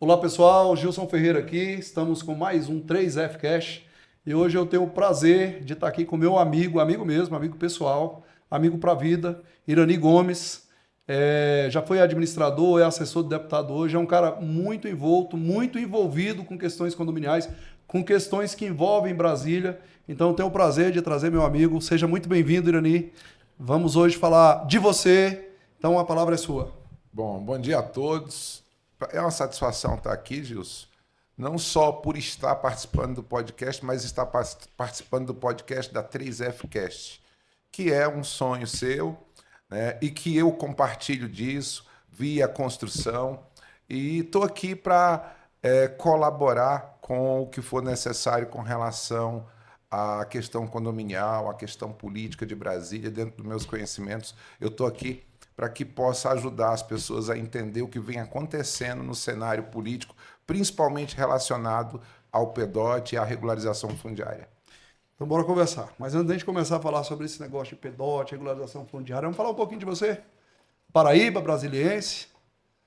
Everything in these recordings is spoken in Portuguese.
Olá pessoal, Gilson Ferreira aqui, estamos com mais um 3F Cash e hoje eu tenho o prazer de estar aqui com meu amigo mesmo, amigo pessoal, amigo para a vida, Irani Gomes. Já foi administrador, é assessor do deputado hoje, é um cara muito envolto, muito envolvido com questões condominiais, com questões que envolvem Brasília. Então eu tenho o prazer de trazer meu amigo, seja muito bem-vindo, Irani. Vamos hoje falar de você, então a palavra é sua. Bom dia a todos. É uma satisfação estar aqui, Gilson. Não só por estar participando do podcast, mas estar participando do podcast da 3F Cast, que é um sonho seu, né? E que eu compartilho disso, vi a construção e estou aqui para colaborar com o que for necessário com relação à questão condominial, à questão política de Brasília, dentro dos meus conhecimentos. Eu estou aqui para que possa ajudar as pessoas a entender o que vem acontecendo no cenário político, principalmente relacionado ao PEDOT e à regularização fundiária. Então bora conversar. Mas antes de começar a falar sobre esse negócio de PEDOT, regularização fundiária, vamos falar um pouquinho de você. Paraíba, brasiliense.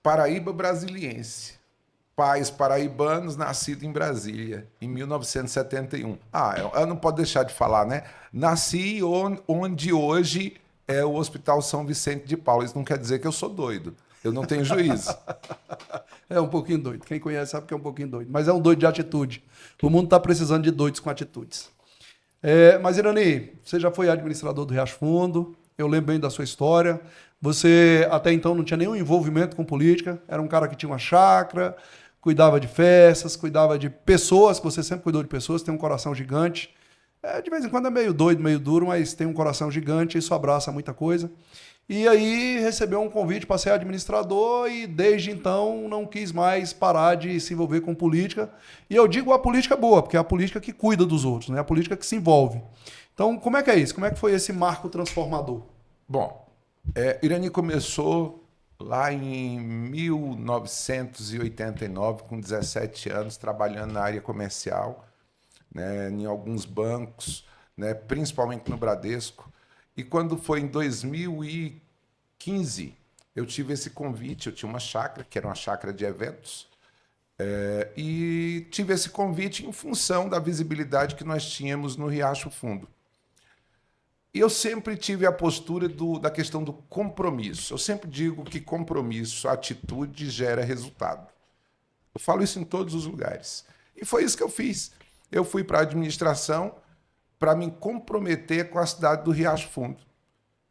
Paraíba brasiliense. Pais paraibanos, nascido em Brasília, em 1971. Eu não posso deixar de falar, né? Nasci onde hoje é o Hospital São Vicente de Paulo. Isso não quer dizer que eu sou doido. Eu não tenho juízo. É um pouquinho doido. Quem conhece sabe que é um pouquinho doido. Mas é um doido de atitude. O mundo está precisando de doidos com atitudes. Mas, Irani, você já foi administrador do Riacho Fundo. Eu lembro bem da sua história. Você, até então, não tinha nenhum envolvimento com política. Era um cara que tinha uma chácara, cuidava de festas, cuidava de pessoas, que você sempre cuidou de pessoas, tem um coração gigante. De vez em quando é meio doido, meio duro, mas tem um coração gigante, isso abraça muita coisa. E aí recebeu um convite para ser administrador e desde então não quis mais parar de se envolver com política. E eu digo a política boa, porque é a política que cuida dos outros, né? A política que se envolve. Então, como é que é isso? Como é que foi esse marco transformador? Bom, Irani começou lá em 1989, com 17 anos, trabalhando na área comercial, né, em alguns bancos, né, principalmente no Bradesco. E quando foi em 2015, eu tive esse convite. Eu tinha uma chácara, que era uma chácara de eventos, e tive esse convite em função da visibilidade que nós tínhamos no Riacho Fundo. E eu sempre tive a postura da questão do compromisso. Eu sempre digo que compromisso, atitude gera resultado. Eu falo isso em todos os lugares. E foi isso que eu fiz. Eu fui para a administração para me comprometer com a cidade do Riacho Fundo.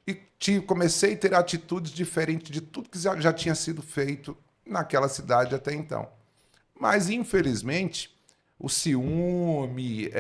E comecei a ter atitudes diferentes de tudo que já tinha sido feito naquela cidade até então. Mas, infelizmente, o ciúme,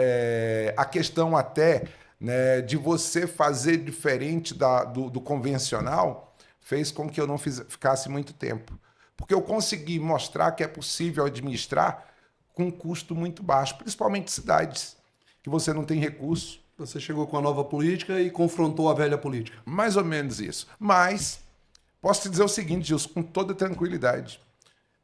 a questão até, né, de você fazer diferente do convencional, fez com que eu não ficasse muito tempo. Porque eu consegui mostrar que é possível administrar com um custo muito baixo, principalmente cidades que você não tem recurso. Você chegou com a nova política e confrontou a velha política. Mais ou menos isso. Mas posso te dizer o seguinte, Gilson, com toda tranquilidade.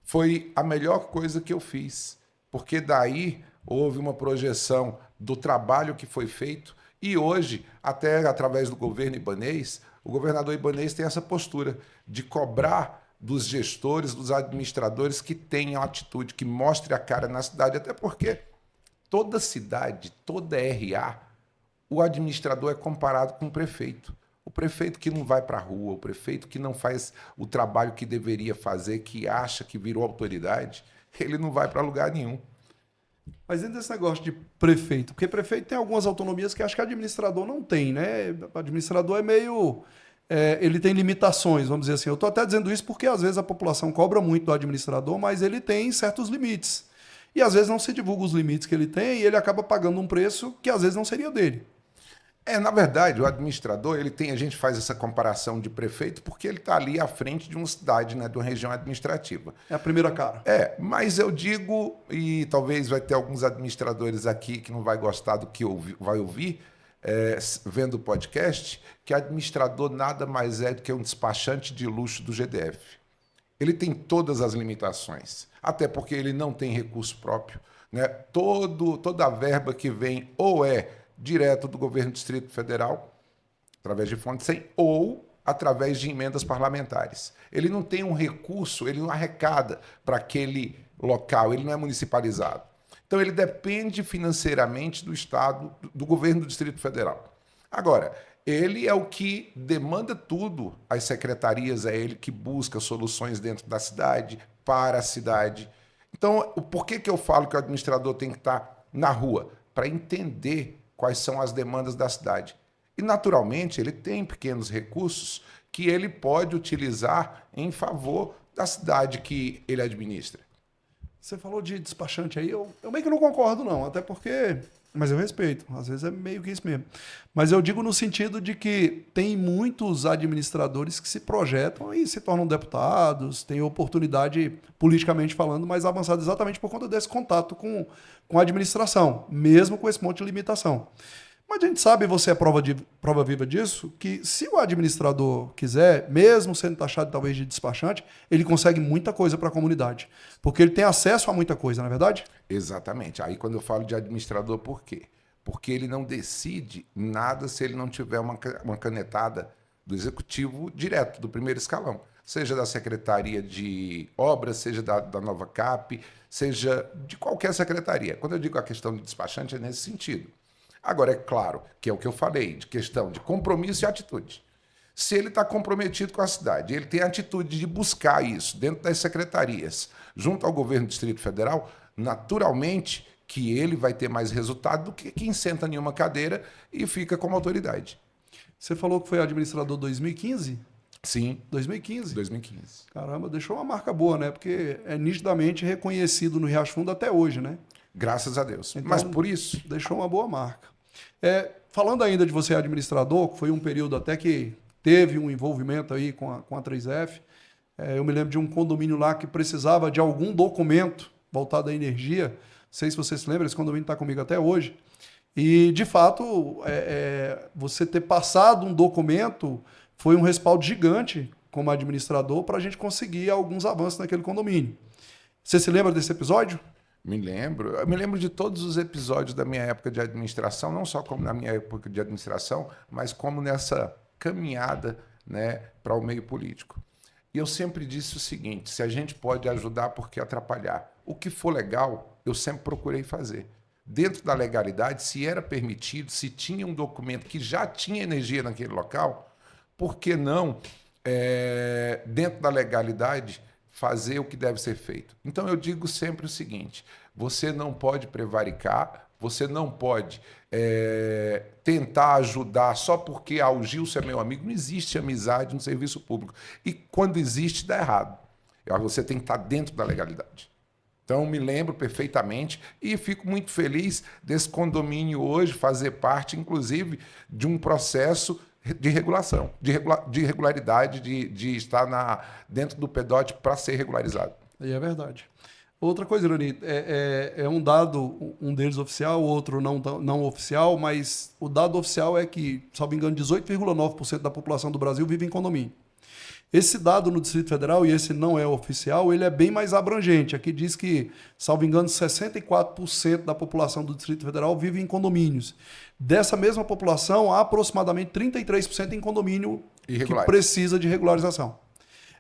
Foi a melhor coisa que eu fiz, porque daí houve uma projeção do trabalho que foi feito e hoje, até através do governo ibanês, o governador ibanês tem essa postura de cobrar dos gestores, dos administradores que tenham atitude, que mostre a cara na cidade, até porque toda cidade, toda RA, o administrador é comparado com o prefeito. O prefeito que não vai para a rua, o prefeito que não faz o trabalho que deveria fazer, que acha que virou autoridade, ele não vai para lugar nenhum. Mas dentro desse negócio de prefeito, porque prefeito tem algumas autonomias que acho que administrador não tem, né? O administrador é meio... ele tem limitações, vamos dizer assim. Eu estou até dizendo isso porque às vezes a população cobra muito do administrador, mas ele tem certos limites. E às vezes não se divulga os limites que ele tem e ele acaba pagando um preço que às vezes não seria dele. Na verdade, o administrador, a gente faz essa comparação de prefeito porque ele está ali à frente de uma cidade, né, de uma região administrativa. É a primeira cara. Mas eu digo, e talvez vai ter alguns administradores aqui que não vai gostar do que vai ouvir, vendo o podcast, que administrador nada mais é do que um despachante de luxo do GDF. Ele tem todas as limitações, até porque ele não tem recurso próprio, né? Toda a verba que vem ou direto do governo do Distrito Federal, através de fonte 100, ou através de emendas parlamentares. Ele não tem um recurso, ele não arrecada para aquele local, ele não é municipalizado. Então, ele depende financeiramente do Estado, do governo do Distrito Federal. Agora, ele é o que demanda tudo, as secretarias, é ele que busca soluções dentro da cidade, para a cidade. Então, por que eu falo que o administrador tem que estar na rua? Para entender quais são as demandas da cidade. E, naturalmente, ele tem pequenos recursos que ele pode utilizar em favor da cidade que ele administra. Você falou de despachante aí, eu meio que não concordo não, até porque, mas eu respeito, às vezes é meio que isso mesmo. Mas eu digo no sentido de que tem muitos administradores que se projetam e se tornam deputados, têm oportunidade, politicamente falando, mais avançada exatamente por conta desse contato com a administração, mesmo com esse monte de limitação. Mas a gente sabe, você é prova viva disso, que se o administrador quiser, mesmo sendo taxado talvez de despachante, ele consegue muita coisa para a comunidade. Porque ele tem acesso a muita coisa, não é verdade? Exatamente. Aí quando eu falo de administrador, por quê? Porque ele não decide nada se ele não tiver uma canetada do executivo direto, do primeiro escalão. Seja da Secretaria de Obras, seja da Nova CAP, seja de qualquer secretaria. Quando eu digo a questão de despachante, é nesse sentido. Agora, é claro que é o que eu falei, de questão de compromisso e atitude. Se ele está comprometido com a cidade, ele tem a atitude de buscar isso dentro das secretarias, junto ao governo do Distrito Federal, naturalmente que ele vai ter mais resultado do que quem senta em uma cadeira e fica como autoridade. Você falou que foi administrador 2015? Sim. 2015? 2015. Caramba, deixou uma marca boa, né? Porque é nitidamente reconhecido no Riacho Fundo até hoje, né? Graças a Deus. Então, mas por isso... Deixou uma boa marca. Falando ainda de você administrador, que foi um período até que teve um envolvimento aí com a 3F, eu me lembro de um condomínio lá que precisava de algum documento voltado à energia. Não sei se você se lembra, esse condomínio está comigo até hoje. E, de fato, você ter passado um documento foi um respaldo gigante como administrador para a gente conseguir alguns avanços naquele condomínio. Você se lembra desse episódio? Me lembro. Eu me lembro de todos os episódios da minha época de administração, não só como na minha época de administração, mas como nessa caminhada, né, para o meio político. E eu sempre disse o seguinte, se a gente pode ajudar, por que atrapalhar? O que for legal, eu sempre procurei fazer. Dentro da legalidade, se era permitido, se tinha um documento que já tinha energia naquele local, por que não, dentro da legalidade, fazer o que deve ser feito? Então eu digo sempre o seguinte, você não pode prevaricar, você não pode tentar ajudar só porque o Gilson é meu amigo. Não existe amizade no serviço público. E quando existe, dá errado. Você tem que estar dentro da legalidade. Então, me lembro perfeitamente e fico muito feliz desse condomínio hoje fazer parte, inclusive, de um processo de regulação, de regularidade, de estar dentro do PEDOT para ser regularizado. E é verdade. Outra coisa, Irani, um dado, um deles oficial, o outro não oficial, mas o dado oficial é que, salvo engano, 18,9% da população do Brasil vive em condomínio. Esse dado no Distrito Federal, e esse não é oficial, ele é bem mais abrangente. Aqui diz que, salvo engano, 64% da população do Distrito Federal vive em condomínios. Dessa mesma população, há aproximadamente 33% em condomínio que precisa de regularização.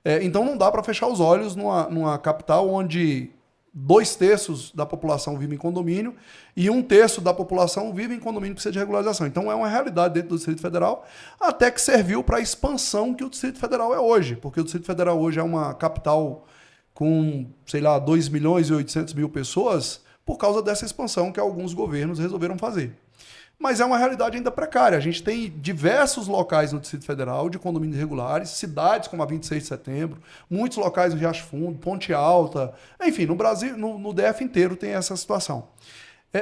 Então não dá para fechar os olhos numa capital onde 2/3 da população vive em condomínio e 1/3 da população vive em condomínio que precisa de regularização. Então é uma realidade dentro do Distrito Federal, até que serviu para a expansão que o Distrito Federal é hoje, porque o Distrito Federal hoje é uma capital com, 2.800.000 pessoas por causa dessa expansão que alguns governos resolveram fazer. Mas é uma realidade ainda precária. A gente tem diversos locais no Distrito Federal de condomínios irregulares, cidades como a 26 de Setembro, muitos locais no Riacho Fundo, Ponte Alta, enfim, no Brasil, no DF inteiro tem essa situação.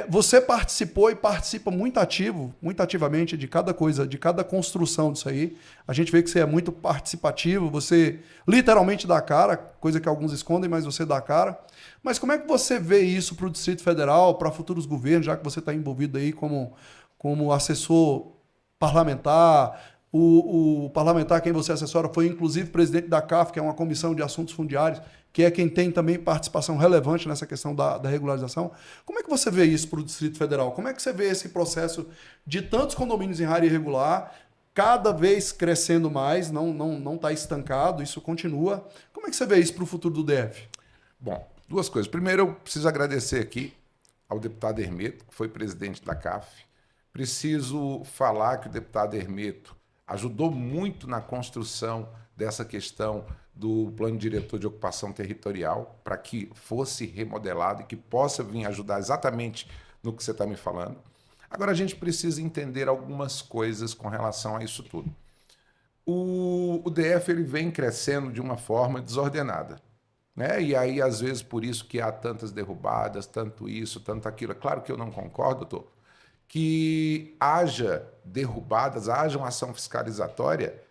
Você participou e participa muito ativamente de cada coisa, de cada construção disso aí. A gente vê que você é muito participativo, você literalmente dá a cara, coisa que alguns escondem, mas você dá a cara. Mas como é que você vê isso para o Distrito Federal, para futuros governos, já que você está envolvido aí como assessor parlamentar? O parlamentar quem você assessora foi inclusive presidente da CAF, que é uma comissão de assuntos fundiários, que é quem tem também participação relevante nessa questão da regularização. Como é que você vê isso para o Distrito Federal? Como é que você vê esse processo de tantos condomínios em área irregular, cada vez crescendo mais, não está estancado, isso continua. Como é que você vê isso para o futuro do DF? Bom, duas coisas. Primeiro, eu preciso agradecer aqui ao deputado Hermeto, que foi presidente da CAF. Preciso falar que o deputado Hermeto ajudou muito na construção dessa questão do plano diretor de ocupação territorial, para que fosse remodelado e que possa vir ajudar exatamente no que você está me falando. Agora, a gente precisa entender algumas coisas com relação a isso tudo. O DF ele vem crescendo de uma forma desordenada, né? E aí, às vezes, por isso que há tantas derrubadas, tanto isso, tanto aquilo. É claro que eu não concordo, doutor, que haja derrubadas, haja uma ação fiscalizatória.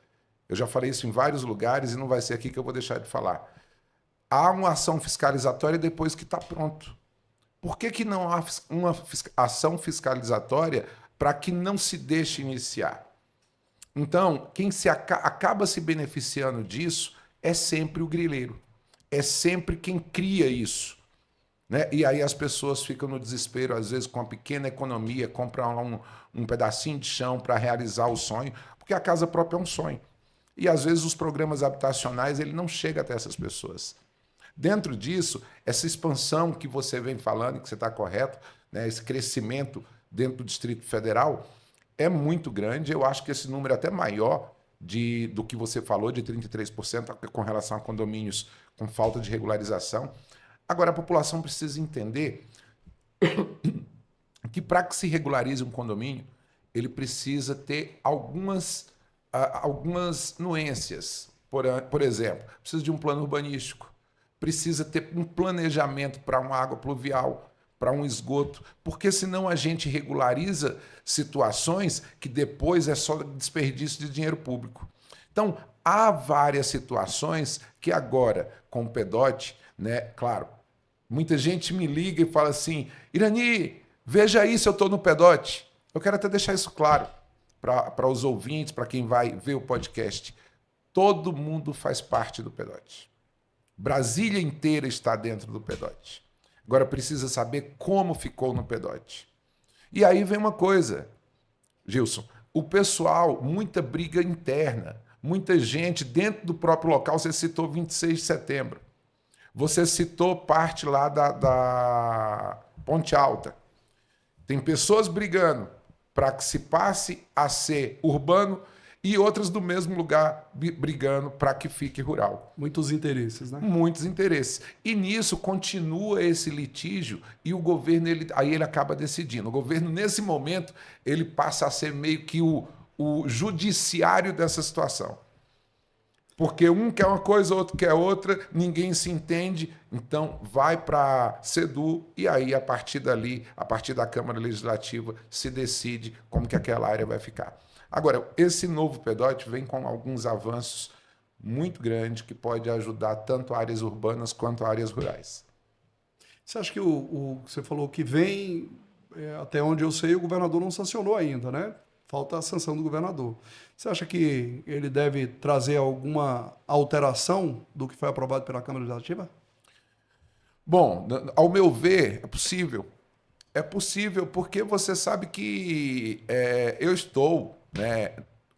Eu já falei isso em vários lugares e não vai ser aqui que eu vou deixar de falar. Há uma ação fiscalizatória depois que está pronto. Por que não há uma ação fiscalizatória para que não se deixe iniciar? Então, quem acaba se beneficiando disso é sempre o grileiro. É sempre quem cria isso. Né? E aí as pessoas ficam no desespero, às vezes com uma pequena economia, compram um pedacinho de chão para realizar o sonho, porque a casa própria é um sonho. E às vezes os programas habitacionais ele não chega até essas pessoas. Dentro disso, essa expansão que você vem falando, que você está correto, né, esse crescimento dentro do Distrito Federal é muito grande. Eu acho que esse número é até maior do que você falou, de 33% com relação a condomínios com falta de regularização. Agora, a população precisa entender que para que se regularize um condomínio, ele precisa ter algumas nuances. Por exemplo, precisa de um plano urbanístico, precisa ter um planejamento para uma água pluvial, para um esgoto, porque senão a gente regulariza situações que depois é só desperdício de dinheiro público. Então, há várias situações que agora, com o PEDOT, né, claro, muita gente me liga e fala assim, Irani, veja aí se eu estou no PEDOT. Eu quero até deixar isso claro para os ouvintes, para quem vai ver o podcast. Todo mundo faz parte do PEDOT. Brasília inteira está dentro do PEDOT. Agora precisa saber como ficou no PEDOT. E aí vem uma coisa, Gilson, o pessoal, muita briga interna, muita gente dentro do próprio local. Você citou 26 de setembro. Você citou parte lá da Ponte Alta. Tem pessoas brigando para que se passe a ser urbano e outras do mesmo lugar brigando para que fique rural. Muitos interesses, né? Muitos interesses. E nisso continua esse litígio e o governo aí ele acaba decidindo. O governo, nesse momento, ele passa a ser meio que o judiciário dessa situação. Porque um quer uma coisa, outro quer outra, ninguém se entende, então vai para a SEDU e aí, a partir dali, a partir da Câmara Legislativa, se decide como que aquela área vai ficar. Agora, esse novo PEDOT vem com alguns avanços muito grandes que pode ajudar tanto áreas urbanas quanto áreas rurais. Você acha que você falou que vem, até onde eu sei, o governador não sancionou ainda, né? Falta a sanção do governador. Você acha que ele deve trazer alguma alteração do que foi aprovado pela Câmara Legislativa? Bom, ao meu ver, é possível. É possível porque você sabe que eu estou, né,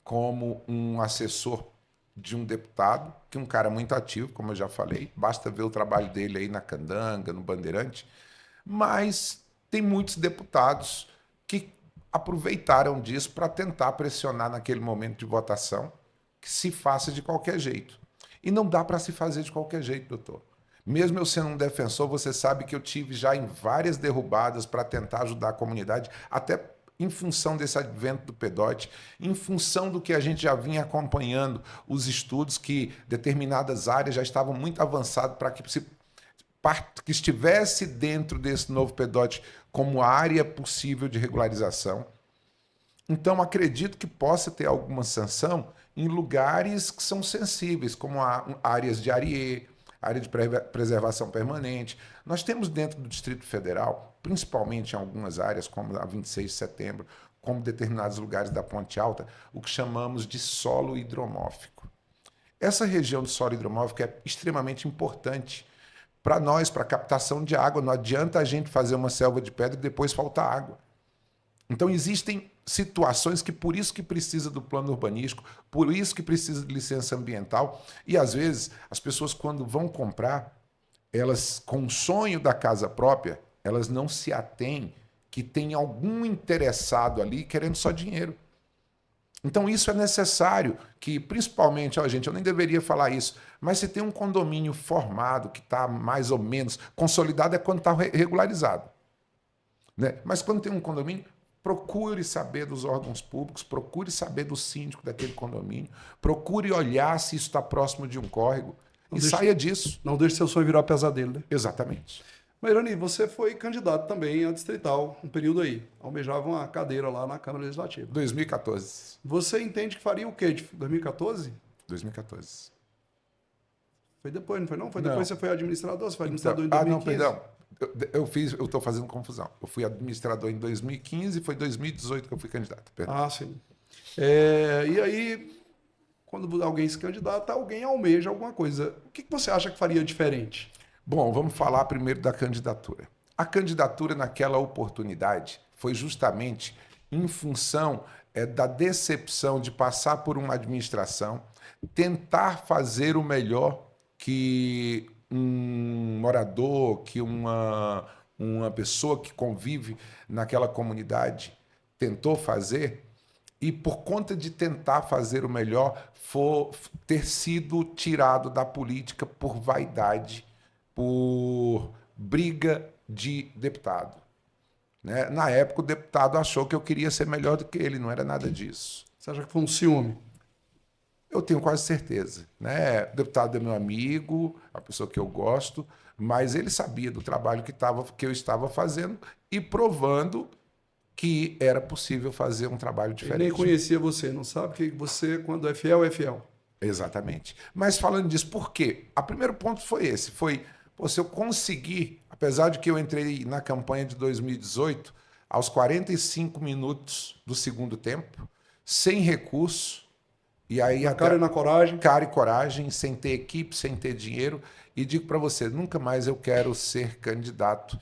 como um assessor de um deputado, que é um cara muito ativo, como eu já falei. Basta ver o trabalho dele aí na Candanga, no Bandeirante. Mas tem muitos deputados que aproveitaram disso para tentar pressionar naquele momento de votação que se faça de qualquer jeito. E não dá para se fazer de qualquer jeito, doutor. Mesmo eu sendo um defensor, você sabe que eu tive já em várias derrubadas para tentar ajudar a comunidade, até em função desse advento do PEDOT, em função do que a gente já vinha acompanhando, os estudos que determinadas áreas já estavam muito avançadas para que estivesse dentro desse novo PEDOT como área possível de regularização. Então, acredito que possa ter alguma sanção em lugares que são sensíveis, como áreas de ARIE, área de preservação permanente. Nós temos dentro do Distrito Federal, principalmente em algumas áreas, como a 26 de setembro, como determinados lugares da Ponte Alta, o que chamamos de solo hidromórfico. Essa região do solo hidromórfico é extremamente importante para nós, para a captação de água. Não adianta a gente fazer uma selva de pedra e depois faltar água. Então, existem situações que por isso que precisa do plano urbanístico, por isso que precisa de licença ambiental. E às vezes as pessoas quando vão comprar, elas com o sonho da casa própria, elas não se atêm que tem algum interessado ali querendo só dinheiro. Então isso é necessário que, principalmente, ó, gente, eu nem deveria falar isso, mas se tem um condomínio formado que está mais ou menos consolidado é quando está regularizado, né? Mas quando tem um condomínio, procure saber dos órgãos públicos, procure saber do síndico daquele condomínio, procure olhar se isso está próximo de um córrego e saia disso. Não deixe seu sonho virar pesadelo, né? Exatamente. Mas, Irani, você foi candidato também a distrital, um período aí. Almejava uma cadeira lá na Câmara Legislativa. 2014. Você entende que faria o quê? De 2014? 2014. Foi depois, não foi não? Foi Não. depois que você foi administrador? Você foi administrador em Não, 2015? perdão. Eu estou fazendo confusão. Eu fui administrador em 2015 e foi 2018 que eu fui candidato. Perdão. Ah, sim. E aí, quando alguém se candidata, alguém almeja alguma coisa. O que você acha que faria diferente? Bom, vamos falar primeiro da candidatura. A candidatura naquela oportunidade foi justamente em função da decepção de passar por uma administração, tentar fazer o melhor que um morador, que uma pessoa que convive naquela comunidade tentou fazer, e por conta de tentar fazer o melhor, ter sido tirado da política por vaidade, por briga de deputado. Né? Na época, o deputado achou que eu queria ser melhor do que ele, não era nada disso. Você acha que foi um ciúme? Eu tenho quase certeza. Né? O deputado é meu amigo, a pessoa que eu gosto, mas ele sabia do trabalho que eu estava fazendo e provando que era possível fazer um trabalho diferente. Ele nem conhecia você, não sabe que você, quando é fiel, é fiel. Exatamente. Mas falando disso, por quê? O primeiro ponto foi esse, se eu conseguir, apesar de que eu entrei na campanha de 2018, aos 45 minutos do segundo tempo, sem recurso, e aí Na cara e na coragem. Cara e coragem, sem ter equipe, sem ter dinheiro, e digo para você, nunca mais eu quero ser candidato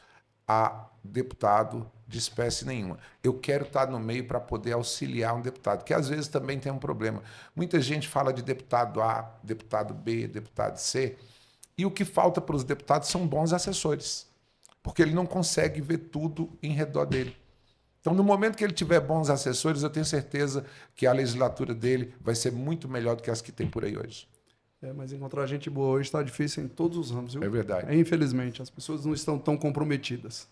a deputado de espécie nenhuma. Eu quero estar no meio para poder auxiliar um deputado, que às vezes também tem um problema. Muita gente fala de deputado A, deputado B, deputado C, e o que falta para os deputados são bons assessores, porque ele não consegue ver tudo em redor dele. Então, no momento que ele tiver bons assessores, eu tenho certeza que a legislatura dele vai ser muito melhor do que as que tem por aí hoje. Mas encontrar gente boa hoje está difícil em todos os ramos, viu? É verdade. Infelizmente, as pessoas não estão tão comprometidas.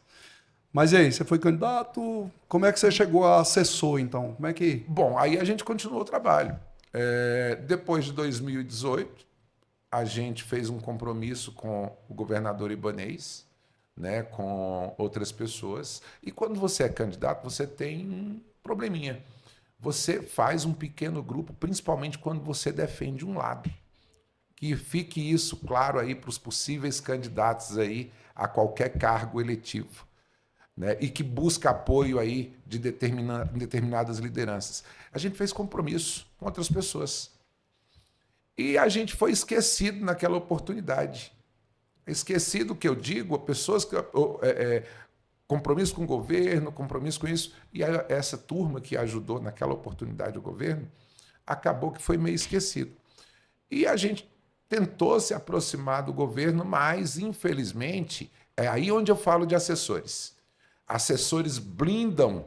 Mas e aí, você foi candidato? Como é que você chegou a assessor, então? Como é que... Bom, aí a gente continuou o trabalho. Depois de 2018, a gente fez um compromisso com o governador Ibanez, né, com outras pessoas. E quando você é candidato, você tem um probleminha. Você faz um pequeno grupo, principalmente quando você defende um lado. Que fique isso claro aí para os possíveis candidatos aí a qualquer cargo eletivo. Né, e que busca apoio aí de determinadas lideranças. A gente fez compromisso com outras pessoas. E a gente foi esquecido naquela oportunidade. Esquecido, que eu digo, pessoas que... compromisso com o governo, compromisso com isso. E essa turma que ajudou naquela oportunidade o governo, acabou que foi meio esquecido. E a gente tentou se aproximar do governo, mas, infelizmente, é aí onde eu falo de assessores. Assessores blindam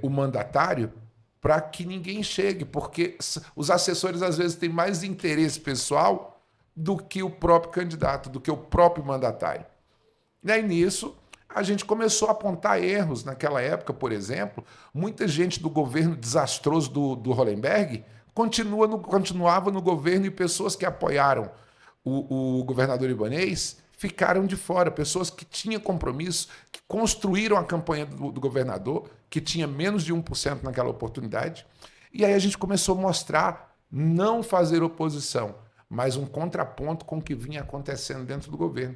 o mandatário para que ninguém chegue, porque os assessores às vezes têm mais interesse pessoal do que o próprio candidato, do que o próprio mandatário. E aí nisso a gente começou a apontar erros. Naquela época, por exemplo, muita gente do governo desastroso do Hollenberg continuava no governo, e pessoas que apoiaram o governador Ibanez ficaram de fora, pessoas que tinham compromisso, que construíram a campanha do governador, que tinha menos de 1% naquela oportunidade. E aí a gente começou a mostrar, não fazer oposição, mas um contraponto com o que vinha acontecendo dentro do governo.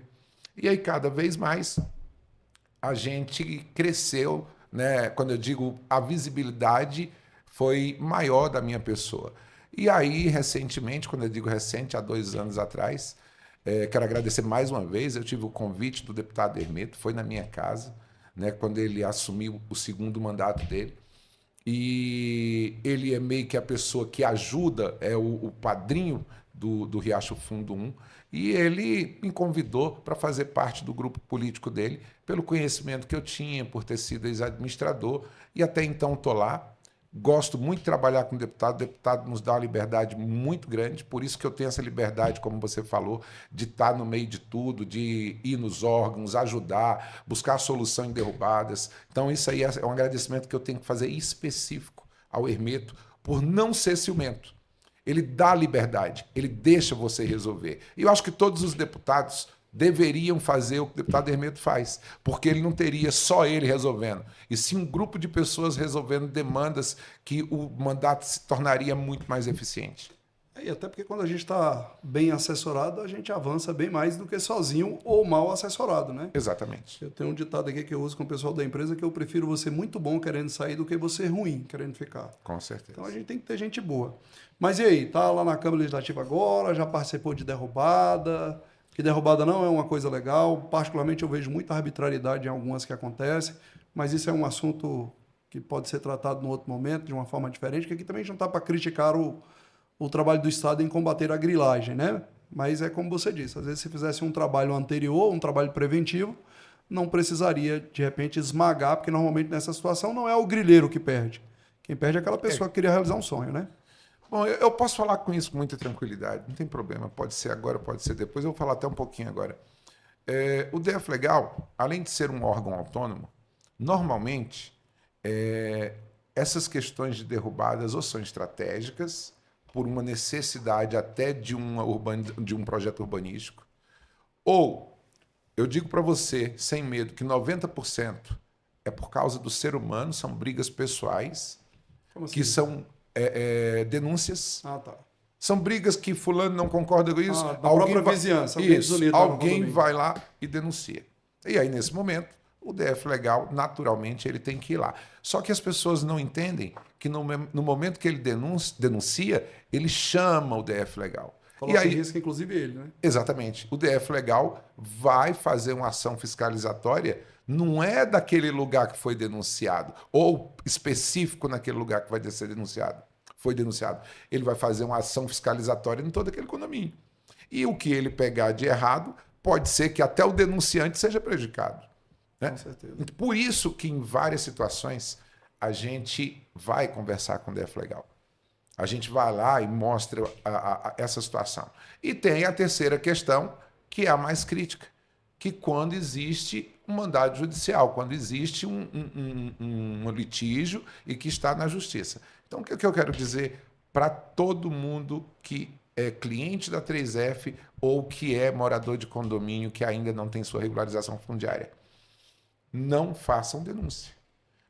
E aí, cada vez mais, a gente cresceu, né? Quando eu digo a visibilidade foi maior da minha pessoa. E aí, recentemente, quando eu digo recente, há 2 anos atrás, quero agradecer mais uma vez, eu tive o convite do deputado Hermeto, foi na minha casa, né, quando ele assumiu o segundo mandato dele, e ele é meio que a pessoa que ajuda, é o padrinho do Riacho Fundo 1, e ele me convidou para fazer parte do grupo político dele, pelo conhecimento que eu tinha, por ter sido ex-administrador, e até então estou lá. Gosto muito de trabalhar com deputado. O deputado nos dá uma liberdade muito grande, por isso que eu tenho essa liberdade, como você falou, de estar no meio de tudo, de ir nos órgãos, ajudar, buscar solução em derrubadas. Então, isso aí é um agradecimento que eu tenho que fazer específico ao Hermeto, por não ser ciumento. Ele dá liberdade, ele deixa você resolver. E eu acho que todos os deputados deveriam fazer o que o deputado Hermeto faz, porque ele não teria só ele resolvendo, e sim um grupo de pessoas resolvendo demandas que o mandato se tornaria muito mais eficiente. E até porque quando a gente está bem assessorado, a gente avança bem mais do que sozinho ou mal assessorado, né? Exatamente. Eu tenho um ditado aqui que eu uso com o pessoal da empresa, que eu prefiro você muito bom querendo sair do que você ruim querendo ficar. Com certeza. Então a gente tem que ter gente boa. Mas e aí, tá lá na Câmara Legislativa agora, já participou de derrubada, que derrubada não é uma coisa legal, particularmente eu vejo muita arbitrariedade em algumas que acontecem, mas isso é um assunto que pode ser tratado em outro momento, de uma forma diferente, que aqui também a gente não está para criticar o trabalho do Estado em combater a grilagem, né? Mas é como você disse, às vezes se fizesse um trabalho anterior, um trabalho preventivo, não precisaria, de repente, esmagar, porque normalmente nessa situação não é o grileiro que perde. Quem perde é aquela pessoa que queria realizar um sonho, né? Bom, eu posso falar com isso com muita tranquilidade, não tem problema, pode ser agora, pode ser depois, eu vou falar até um pouquinho agora. O DF Legal, além de ser um órgão autônomo, normalmente essas questões de derrubadas ou são estratégicas, por uma necessidade até de um projeto urbanístico, ou, eu digo para você, sem medo, que 90% é por causa do ser humano, são brigas pessoais, Como assim? que são denúncias. Ah, tá. São brigas que fulano não concorda com isso. Da própria vizinhança. Alguém vai lá e denuncia. E aí, nesse momento, o DF Legal, naturalmente, ele tem que ir lá. Só que as pessoas não entendem que no momento que ele denuncia, ele chama o DF Legal. Coloca e aí, em risco, inclusive, ele, né? exatamente. O DF Legal vai fazer uma ação fiscalizatória, não é daquele lugar que foi denunciado, ou específico naquele lugar que vai ser denunciado. Foi denunciado. Ele vai fazer uma ação fiscalizatória em todo aquele condomínio. E o que ele pegar de errado, pode ser que até o denunciante seja prejudicado. Né? Com certeza. Por isso que em várias situações a gente vai conversar com o DF Legal. A gente vai lá e mostra essa situação. E tem a terceira questão, que é a mais crítica, que quando existe um mandado judicial, quando existe um litígio e que está na justiça. Então, o que eu quero dizer para todo mundo que é cliente da 3F ou que é morador de condomínio que ainda não tem sua regularização fundiária? Não façam denúncia,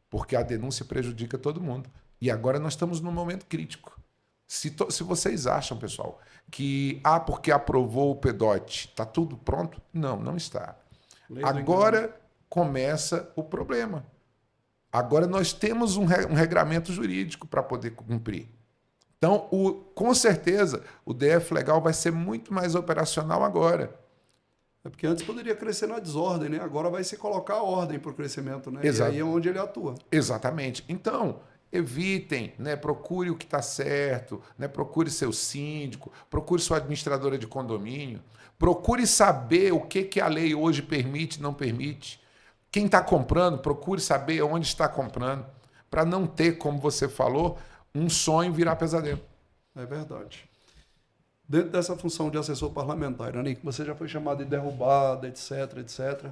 porque a denúncia prejudica todo mundo. E agora nós estamos num momento crítico. Se vocês acham, pessoal, que porque aprovou o PDOT, está tudo pronto? Não, não está. Agora começa o problema. Agora nós temos um regramento jurídico para poder cumprir. Então, com certeza, o DF Legal vai ser muito mais operacional agora. É porque antes poderia crescer na desordem, né? Agora vai se colocar a ordem para o crescimento, né? Exato. E aí é onde ele atua. Exatamente. Então, evitem, né? Procure o que está certo, né? Procure seu síndico, procure sua administradora de condomínio, procure saber o que a lei hoje permite e não permite. Quem está comprando, procure saber onde está comprando, para não ter, como você falou, um sonho virar pesadelo. É verdade. Dentro dessa função de assessor parlamentar, Irani, você já foi chamado de derrubada, etc, etc.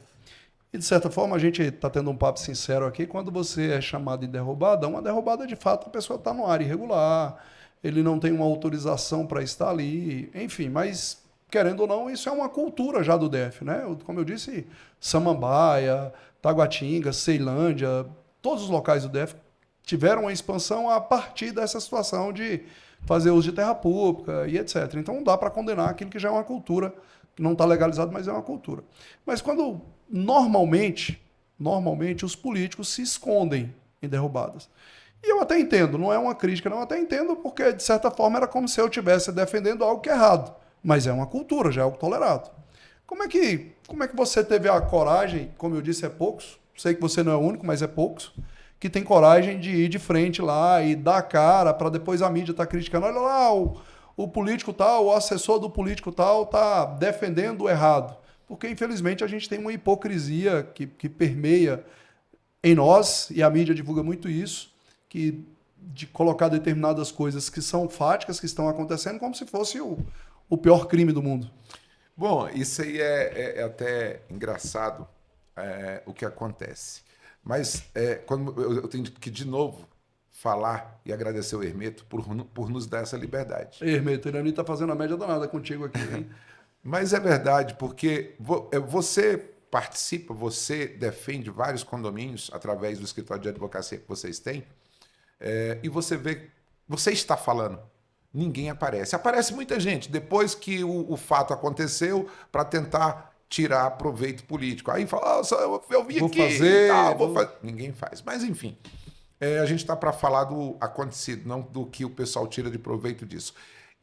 E, de certa forma, a gente está tendo um papo sincero aqui. Quando você é chamado de derrubada, uma derrubada, de fato, a pessoa está no área irregular, ele não tem uma autorização para estar ali, enfim, mas, querendo ou não, isso é uma cultura já do DF, né? Como eu disse, Samambaia, Taguatinga, Ceilândia, todos os locais do DF tiveram uma expansão a partir dessa situação de fazer uso de terra pública e etc. Então não dá para condenar aquilo que já é uma cultura, que não está legalizado, mas é uma cultura. Mas quando normalmente os políticos se escondem em derrubadas. E eu até entendo, não é uma crítica, não, eu até entendo, porque de certa forma era como se eu estivesse defendendo algo que é errado. Mas é uma cultura, já é algo tolerado. Como é que você teve a coragem, como eu disse, é poucos, sei que você não é o único, mas é poucos, que tem coragem de ir de frente lá e dar a cara para depois a mídia estar criticando. Olha lá, o político tal, o assessor do político tal está defendendo o errado. Porque, infelizmente, a gente tem uma hipocrisia que permeia em nós, e a mídia divulga muito isso, de colocar determinadas coisas que são fáticas, que estão acontecendo, como se fosse o pior crime do mundo. Bom, isso aí é até engraçado o que acontece. Mas quando eu tenho que, de novo, falar e agradecer o Hermeto por nos dar essa liberdade. Hermeto, o Irani está fazendo a média danada contigo aqui, hein? Mas é verdade, porque você participa, você defende vários condomínios através do escritório de advocacia que vocês têm, e você vê, você está falando, ninguém aparece. Aparece muita gente depois que o fato aconteceu para tentar tirar proveito político. Aí fala, eu vi Vou aqui, fazer, vou fazer. Ninguém faz. Mas enfim, a gente está para falar do acontecido, não do que o pessoal tira de proveito disso.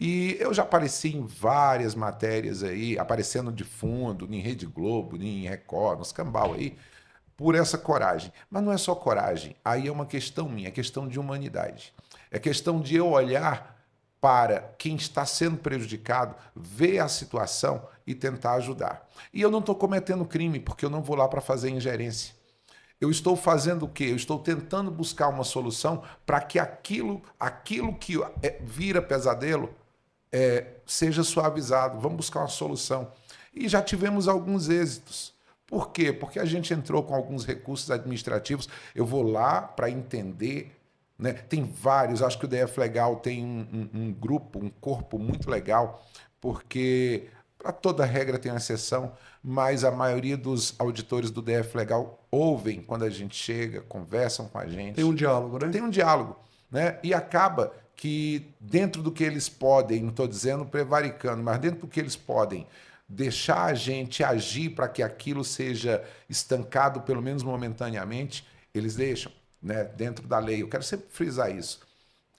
E eu já apareci em várias matérias aí, aparecendo de fundo, em Rede Globo, em Record, nos cambau aí, por essa coragem. Mas não é só coragem, aí é uma questão minha, é questão de humanidade. É questão de eu olhar para quem está sendo prejudicado, ver a situação e tentar ajudar. E eu não estou cometendo crime, porque eu não vou lá para fazer ingerência. Eu estou fazendo o quê? Eu estou tentando buscar uma solução para que aquilo que vira pesadelo seja suavizado. Vamos buscar uma solução. E já tivemos alguns êxitos. Por quê? Porque a gente entrou com alguns recursos administrativos. Eu vou lá para entender, né? Tem vários, acho que o DF Legal tem um grupo, um corpo muito legal, porque para toda regra tem uma exceção, mas a maioria dos auditores do DF Legal ouvem quando a gente chega, conversam com a gente. Tem um diálogo, né? Tem um diálogo, né? E acaba que dentro do que eles podem, não estou dizendo prevaricando, mas dentro do que eles podem, deixar a gente agir para que aquilo seja estancado, pelo menos momentaneamente, eles deixam, né? Dentro da lei. Eu quero sempre frisar isso.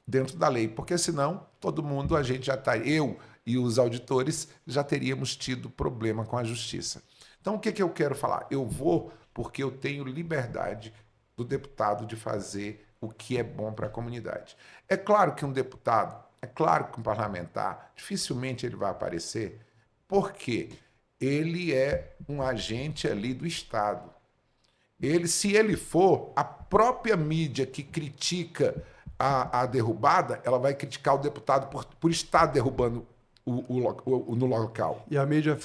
Dentro da lei, porque senão todo mundo, a gente já está, eu e os auditores já teríamos tido problema com a justiça. Então, o que eu quero falar? Eu vou porque eu tenho liberdade do deputado de fazer o que é bom para a comunidade. É claro que um deputado, é claro que um parlamentar, dificilmente ele vai aparecer, porque ele é um agente ali do Estado. Se ele for, a própria mídia que critica a derrubada, ela vai criticar o deputado por estar derrubando no local. E a mídia é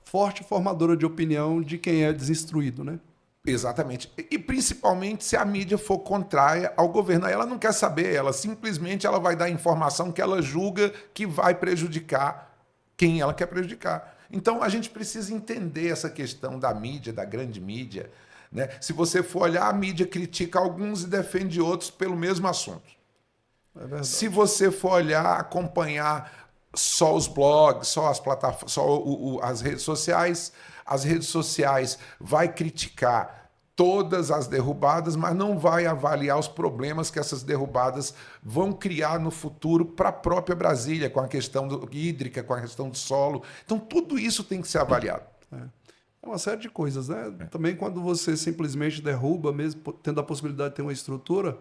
forte formadora de opinião de quem é desinstruído, né? Exatamente. E principalmente se a mídia for contrária ao governo. Aí ela não quer saber, ela simplesmente vai dar informação que ela julga que vai prejudicar quem ela quer prejudicar. Então a gente precisa entender essa questão da mídia, da grande mídia, né? Se você for olhar, a mídia critica alguns e defende outros pelo mesmo assunto. É verdade. Se você for olhar, acompanhar só os blogs, só as plataformas, só as redes sociais vai criticar todas as derrubadas, mas não vai avaliar os problemas que essas derrubadas vão criar no futuro para a própria Brasília, com a questão hídrica, com a questão do solo. Então, tudo isso tem que ser avaliado. É uma série de coisas, né? Também quando você simplesmente derruba, mesmo tendo a possibilidade de ter uma estrutura,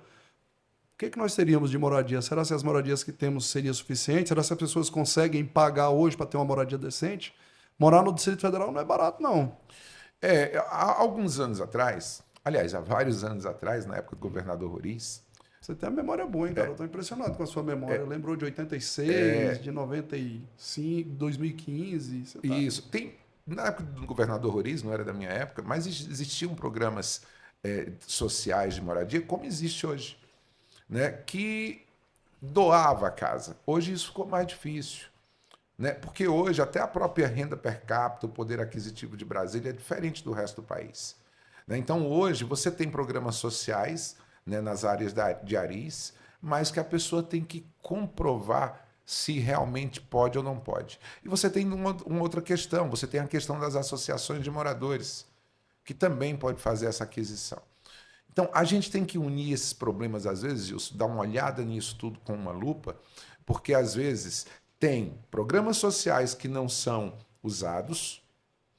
o que nós teríamos de moradia? Será que as moradias que temos seriam suficientes? Será que as pessoas conseguem pagar hoje para ter uma moradia decente? Morar no Distrito Federal não é barato, não. Há alguns anos atrás, aliás, há vários anos atrás, na época do governador Roriz... Você tem a memória boa, hein, cara? Eu estou impressionado com a sua memória. Lembrou de 86, de 95, 2015. Você tá... Isso. Na época do governador Roriz, não era da minha época, mas existiam programas sociais de moradia, como existe hoje, né? Que doava a casa. Hoje isso ficou mais difícil, né? Porque hoje até a própria renda per capita, o poder aquisitivo de Brasília é diferente do resto do país, né? Então hoje você tem programas sociais, né, nas áreas de ARIS, mas que a pessoa tem que comprovar se realmente pode ou não pode. E você tem uma outra questão, você tem a questão das associações de moradores, que também pode fazer essa aquisição. Então, a gente tem que unir esses problemas, às vezes, Gilson, dar uma olhada nisso tudo com uma lupa, porque, às vezes, tem programas sociais que não são usados.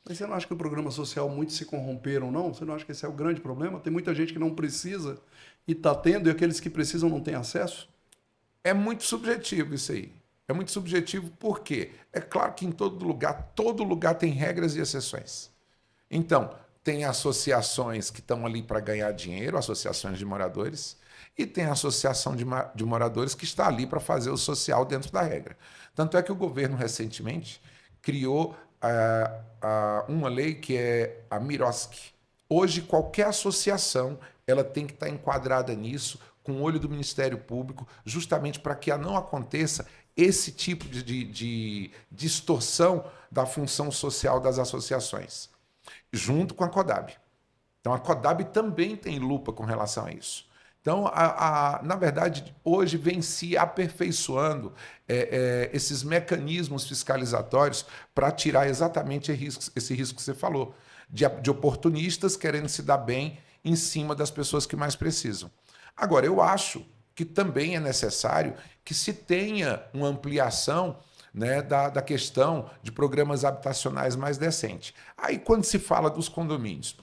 Mas você não acha que o programa social muitos se corromperam, não? Você não acha que esse é o grande problema? Tem muita gente que não precisa e está tendo, e aqueles que precisam não têm acesso? É muito subjetivo isso aí. É muito subjetivo porque é claro que em todo lugar tem regras e exceções. Então, tem associações que estão ali para ganhar dinheiro, associações de moradores, e tem a associação de moradores que está ali para fazer o social dentro da regra. Tanto é que o governo recentemente criou uma lei que é a Miroski. Hoje, qualquer associação ela tem que estar enquadrada nisso, com o olho do Ministério Público, justamente para que não aconteça esse tipo de distorção da função social das associações, junto com a CODAB. Então, a CODAB também tem lupa com relação a isso. Então, na verdade, hoje vem se aperfeiçoando esses mecanismos fiscalizatórios para tirar exatamente esse risco que você falou, de oportunistas querendo se dar bem em cima das pessoas que mais precisam. Agora, eu acho que também é necessário que se tenha uma ampliação, né, da questão de programas habitacionais mais decentes. Aí, quando se fala dos condomínios,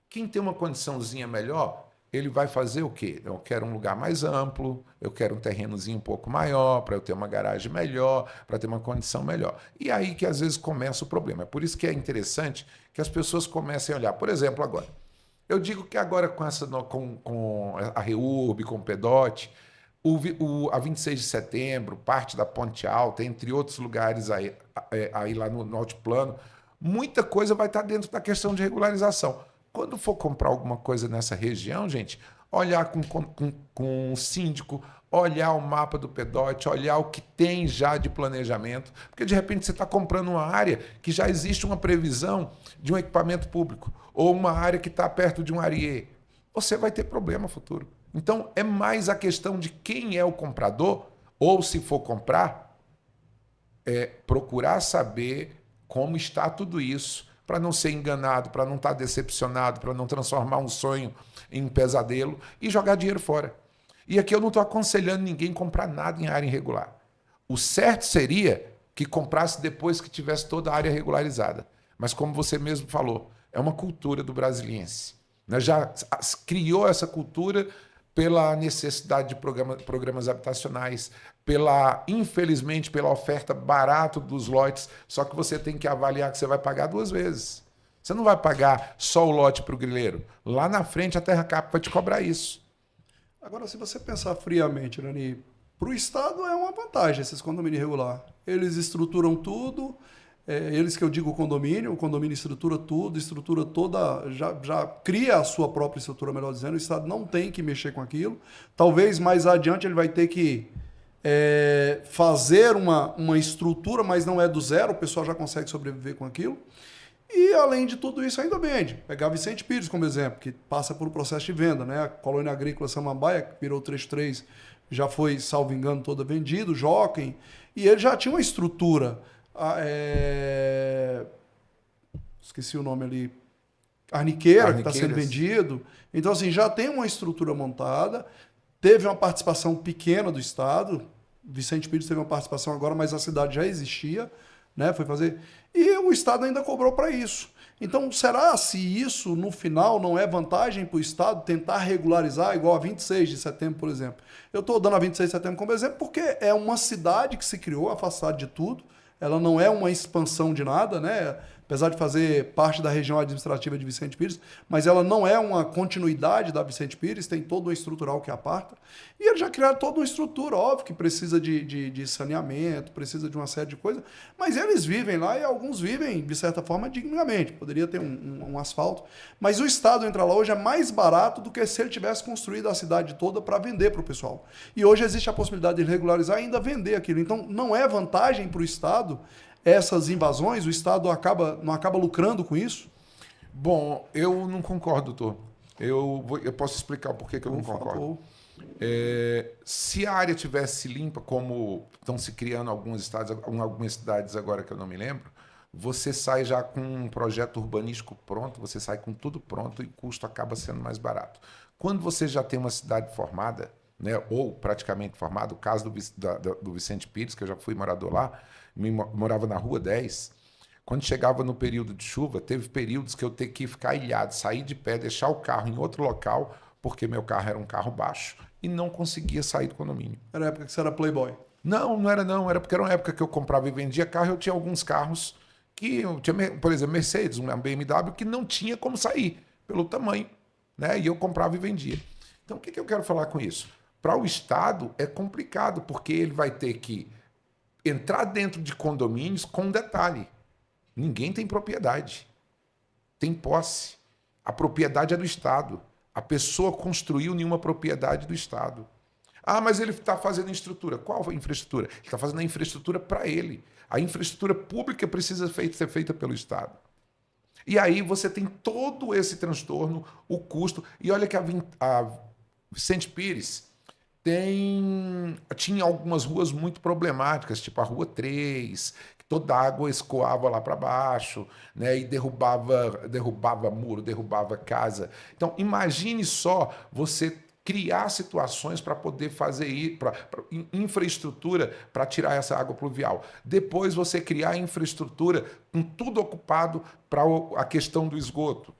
quem tem uma condiçãozinha melhor, ele vai fazer o quê? Eu quero um lugar mais amplo, eu quero um terrenozinho um pouco maior, para eu ter uma garagem melhor, para ter uma condição melhor. E aí que às vezes começa o problema. É por isso que é interessante que as pessoas comecem a olhar. Por exemplo, agora, eu digo que agora com a REURB, com o PEDOT, a 26 de setembro, parte da Ponte Alta, entre outros lugares aí lá no Altiplano, muita coisa vai estar dentro da questão de regularização. Quando for comprar alguma coisa nessa região, gente, olhar com o síndico, olhar o mapa do PEDOT, olhar o que tem já de planejamento, porque de repente você está comprando uma área que já existe uma previsão de um equipamento público, ou uma área que está perto de um ARIE. Você vai ter problema futuro. Então, é mais a questão de quem é o comprador, ou se for comprar, procurar saber como está tudo isso, para não ser enganado, para não estar decepcionado, para não transformar um sonho em um pesadelo e jogar dinheiro fora. E aqui eu não estou aconselhando ninguém a comprar nada em área irregular. O certo seria que comprasse depois que tivesse toda a área regularizada. Mas como você mesmo falou, é uma cultura do brasiliense. Já criou essa cultura pela necessidade de programas habitacionais, infelizmente, pela oferta barata dos lotes, só que você tem que avaliar que você vai pagar 2 vezes. Você não vai pagar só o lote para o grileiro. Lá na frente, a Terra Cap vai te cobrar isso. Agora, se você pensar friamente, Rani, para o Estado é uma vantagem esses condomínios irregulares. Eles estruturam tudo, eles que eu digo o condomínio estrutura tudo, estrutura toda, já cria a sua própria estrutura, melhor dizendo, o Estado não tem que mexer com aquilo. Talvez mais adiante ele vai ter que fazer uma estrutura, mas não é do zero, o pessoal já consegue sobreviver com aquilo. E, além de tudo isso, ainda vende. Pegar Vicente Pires como exemplo, que passa por um processo de venda, né? A colônia agrícola Samambaia, que virou 3-3, já foi, salvo engano, toda vendido, Jockey, e ele já tinha uma estrutura. Esqueci o nome ali. Arniqueira, que está sendo vendido. Então, assim, já tem uma estrutura montada, teve uma participação pequena do Estado, Vicente Pires teve uma participação agora, mas a cidade já existia, né? Foi fazer. E o Estado ainda cobrou para isso. Então, será se isso, no final, não é vantagem para o Estado tentar regularizar, igual a 26 de setembro, por exemplo? Eu estou dando a 26 de setembro como exemplo porque é uma cidade que se criou, afastada de tudo, ela não é uma expansão de nada, né? Apesar de fazer parte da região administrativa de Vicente Pires, mas ela não é uma continuidade da Vicente Pires, tem todo um estrutural que aparta. E eles já criaram toda uma estrutura, óbvio, que precisa de saneamento, precisa de uma série de coisas, mas eles vivem lá e alguns vivem, de certa forma, dignamente. Poderia ter um asfalto. Mas o Estado entrar lá hoje é mais barato do que se ele tivesse construído a cidade toda para vender para o pessoal. E hoje existe a possibilidade de regularizar e ainda vender aquilo. Então, não é vantagem para o Estado essas invasões, o Estado não acaba lucrando com isso? Bom, eu não concordo, doutor. Eu posso explicar por que eu não concordo. Se a área tivesse limpa, como estão se criando algumas cidades agora que eu não me lembro, você sai já com um projeto urbanístico pronto, você sai com tudo pronto e o custo acaba sendo mais barato. Quando você já tem uma cidade formada, né, ou praticamente formada, o caso do Vicente Pires, que eu já fui morador lá, morava na Rua 10. Quando chegava no período de chuva, teve períodos que eu tinha que ficar ilhado, sair de pé, deixar o carro em outro local, porque meu carro era um carro baixo e não conseguia sair do condomínio. Era a época que você era playboy. Não era não. Era porque era uma época que eu comprava e vendia carro. Eu tinha alguns carros que eu tinha, por exemplo, Mercedes, uma BMW, que não tinha como sair pelo tamanho, né? E eu comprava e vendia. Então, o que eu quero falar com isso? Para o Estado é complicado, porque ele vai ter que entrar dentro de condomínios com um detalhe. Ninguém tem propriedade. Tem posse. A propriedade é do Estado. A pessoa construiu nenhuma propriedade do Estado. Ah, mas ele está fazendo infraestrutura. Qual a infraestrutura? Ele está fazendo a infraestrutura para ele. A infraestrutura pública precisa ser feita pelo Estado. E aí você tem todo esse transtorno, o custo. E olha que a Vicente Pires tinha algumas ruas muito problemáticas, tipo a Rua 3, que toda a água escoava lá para baixo, né, e derrubava muro, derrubava casa. Então, imagine só você criar situações para poder fazer infraestrutura para tirar essa água pluvial. Depois você criar infraestrutura com tudo ocupado para a questão do esgoto.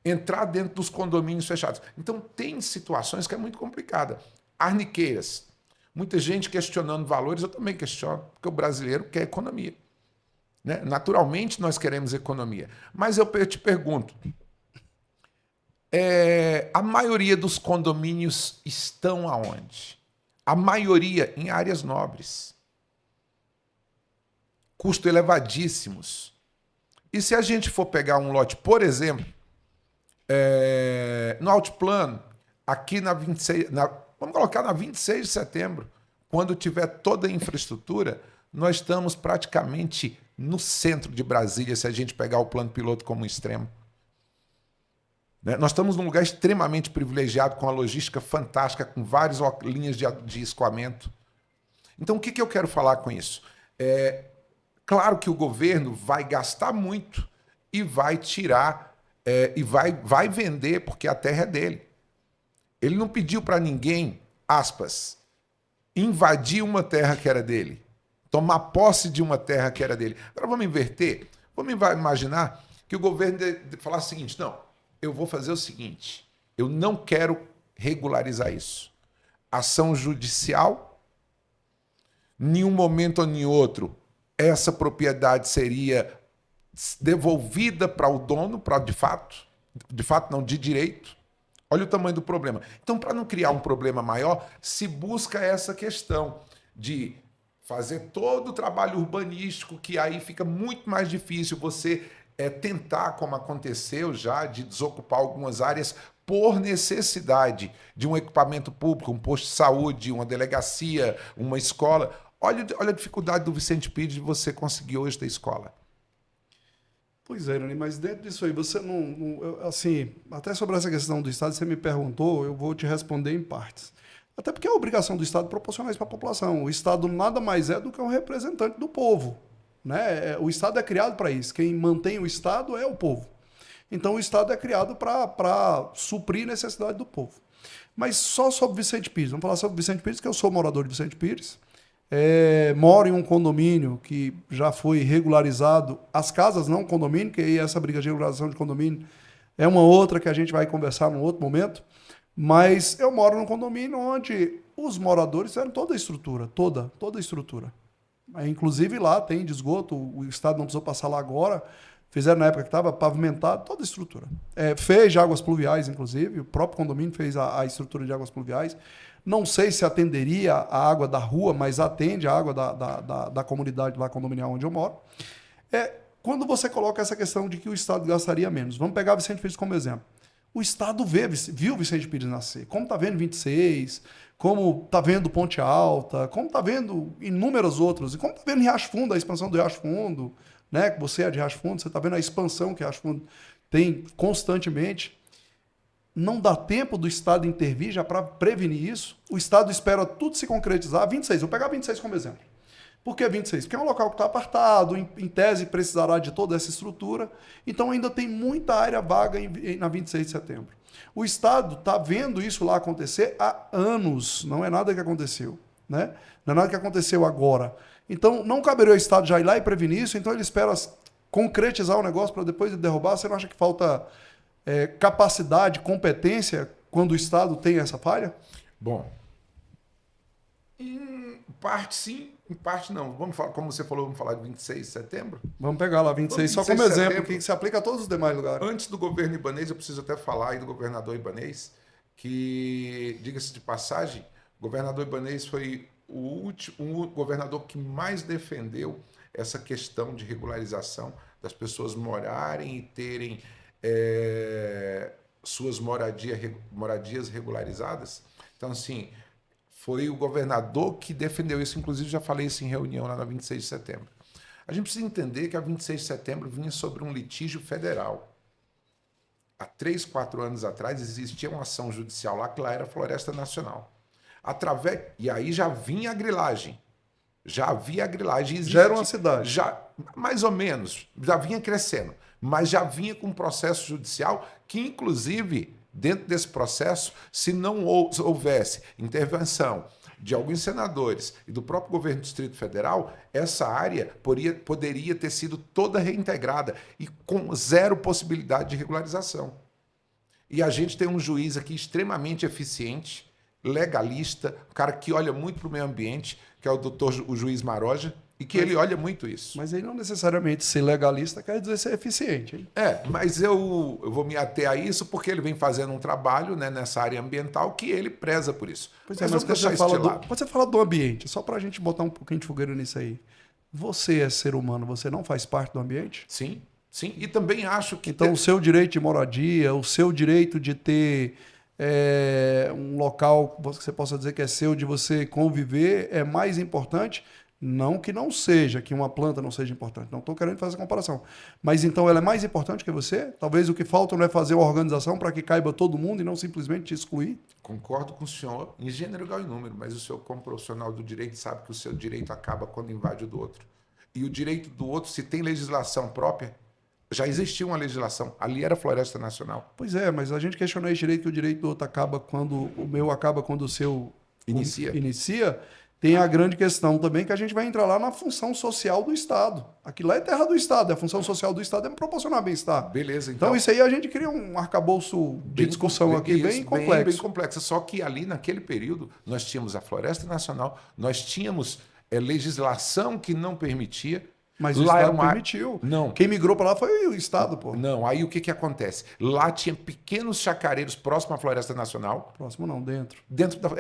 Entrar dentro dos condomínios fechados. Então tem situações que é muito complicada. Arniqueiras. Muita gente questionando valores, eu também questiono, porque o brasileiro quer economia. Né? Naturalmente nós queremos economia. Mas eu te pergunto, a maioria dos condomínios estão aonde? A maioria em áreas nobres. Custo elevadíssimos. E se a gente for pegar um lote, por exemplo, no Altiplano, aqui na 26, vamos colocar na 26 de setembro, quando tiver toda a infraestrutura, nós estamos praticamente no centro de Brasília, se a gente pegar o plano piloto como extremo. Nós estamos num lugar extremamente privilegiado, com a logística fantástica, com várias linhas de escoamento. Então, o que eu quero falar com isso? Claro que o governo vai gastar muito e vai tirar, e vai vender, porque a terra é dele. Ele não pediu para ninguém, aspas, invadir uma terra que era dele, tomar posse de uma terra que era dele. Agora vamos inverter. Vamos imaginar que o governo falar o seguinte, não, eu vou fazer o seguinte, eu não quero regularizar isso. Ação judicial, em um momento ou em outro, essa propriedade seria devolvida para o dono, de fato não, de direito. Olha o tamanho do problema. Então, para não criar um problema maior, se busca essa questão de fazer todo o trabalho urbanístico, que aí fica muito mais difícil você tentar, como aconteceu já, de desocupar algumas áreas por necessidade de um equipamento público, um posto de saúde, uma delegacia, uma escola. Olha a dificuldade do Vicente Pires de você conseguir hoje ter escola. Pois é, Irani, mas dentro disso aí, você assim, até sobre essa questão do Estado, você me perguntou, eu vou te responder em partes. Até porque é a obrigação do Estado proporcionar isso para a população. O Estado nada mais é do que um representante do povo. Né? O Estado é criado para isso. Quem mantém o Estado é o povo. Então, o Estado é criado para suprir a necessidade do povo. Mas só sobre Vicente Pires. Vamos falar sobre Vicente Pires, que eu sou morador de Vicente Pires. Moro em um condomínio que já foi regularizado. As casas não condomínio, que aí essa briga de regularização de condomínio é uma outra que a gente vai conversar num outro momento. Mas eu moro num condomínio onde os moradores fizeram toda a estrutura, toda a estrutura. Inclusive lá tem de esgoto, o Estado não precisou passar lá agora, fizeram na época que estava pavimentado, toda a estrutura. Fez de águas pluviais, inclusive, o próprio condomínio fez a estrutura de águas pluviais. Não sei se atenderia a água da rua, mas atende a água da comunidade lá condominial onde eu moro. Quando você coloca essa questão de que o Estado gastaria menos, vamos pegar Vicente Pires como exemplo. O Estado viu Vicente Pires nascer, como está vendo 26, como está vendo Ponte Alta, como está vendo inúmeros outros, e como está vendo Riacho Fundo, a expansão do Riacho Fundo, né? Você é de Riacho Fundo, você está vendo a expansão que Riacho Fundo tem constantemente. Não dá tempo do Estado intervir já para prevenir isso. O Estado espera tudo se concretizar. 26, vou pegar 26 como exemplo. Por que 26? Porque é um local que está apartado, em tese precisará de toda essa estrutura, então ainda tem muita área vaga na 26 de setembro. O Estado está vendo isso lá acontecer há anos, não é nada que aconteceu. Né? Não é nada que aconteceu agora. Então não caberia ao Estado já ir lá e prevenir isso, então ele espera concretizar o negócio para depois de derrubar. Você não acha que falta capacidade, competência quando o Estado tem essa falha? Bom, em parte sim, em parte não. Vamos falar, como você falou, vamos falar de 26 de setembro? Vamos pegar lá 26 só 26 como de exemplo, setembro. que se aplica a todos os demais lugares. Antes do governo ibanês, eu preciso até falar aí do governador ibanês, que, diga-se de passagem, o governador ibanês foi o governador que mais defendeu essa questão de regularização das pessoas morarem e terem suas moradias regularizadas. Então, assim, foi o governador que defendeu isso. Inclusive, já falei isso em reunião lá na 26 de setembro. A gente precisa entender que a 26 de setembro vinha sobre um litígio federal. Há 3, 4 anos atrás, existia uma ação judicial lá, que lá era Floresta Nacional. E aí já vinha a grilagem. Já havia a grilagem. Já era uma cidade. Já, mais ou menos. Já vinha crescendo. Mas já vinha com um processo judicial que, inclusive, dentro desse processo, se não houvesse intervenção de alguns senadores e do próprio governo do Distrito Federal, essa área poderia ter sido toda reintegrada e com zero possibilidade de regularização. E a gente tem um juiz aqui extremamente eficiente, legalista, um cara que olha muito para o meio ambiente, que é o juiz Maroja, e que ele olha muito isso. Mas aí não necessariamente ser legalista quer dizer ser eficiente, hein? Mas eu vou me ater a isso porque ele vem fazendo um trabalho, né, nessa área ambiental que ele preza por isso. Pois mas quando você fala do ambiente, só para a gente botar um pouquinho de fogueira nisso aí. Você é ser humano, você não faz parte do ambiente? Sim, sim. E também acho que... Então, o seu direito de moradia, o seu direito de ter um local que você possa dizer que é seu, de você conviver, é mais importante. Não que não seja, que uma planta não seja importante. Não estou querendo fazer essa comparação. Mas então ela é mais importante que você? Talvez o que falta não é fazer uma organização para que caiba todo mundo e não simplesmente te excluir? Concordo com o senhor, em gênero igual em número, mas o senhor, como profissional do direito, sabe que o seu direito acaba quando invade o do outro. E o direito do outro, se tem legislação própria, já existia uma legislação. Ali era Floresta Nacional. Pois é, mas a gente questiona esse direito, que o direito do outro acaba quando o meu acaba quando o seu inicia. Tem a grande questão também que a gente vai entrar lá na função social do Estado. Aquilo lá é terra do Estado, a função social do Estado é proporcionar bem-estar. Beleza, então isso aí a gente cria um arcabouço de discussão aqui bem complexo. Bem complexo. Só que ali, naquele período, nós tínhamos a Floresta Nacional, nós tínhamos legislação que não permitia. Mas o Estado permitiu. Não. Quem migrou para lá foi o Estado, pô. Não, aí o que acontece? Lá tinha pequenos chacareiros próximos à Floresta Nacional. Próximo não, dentro.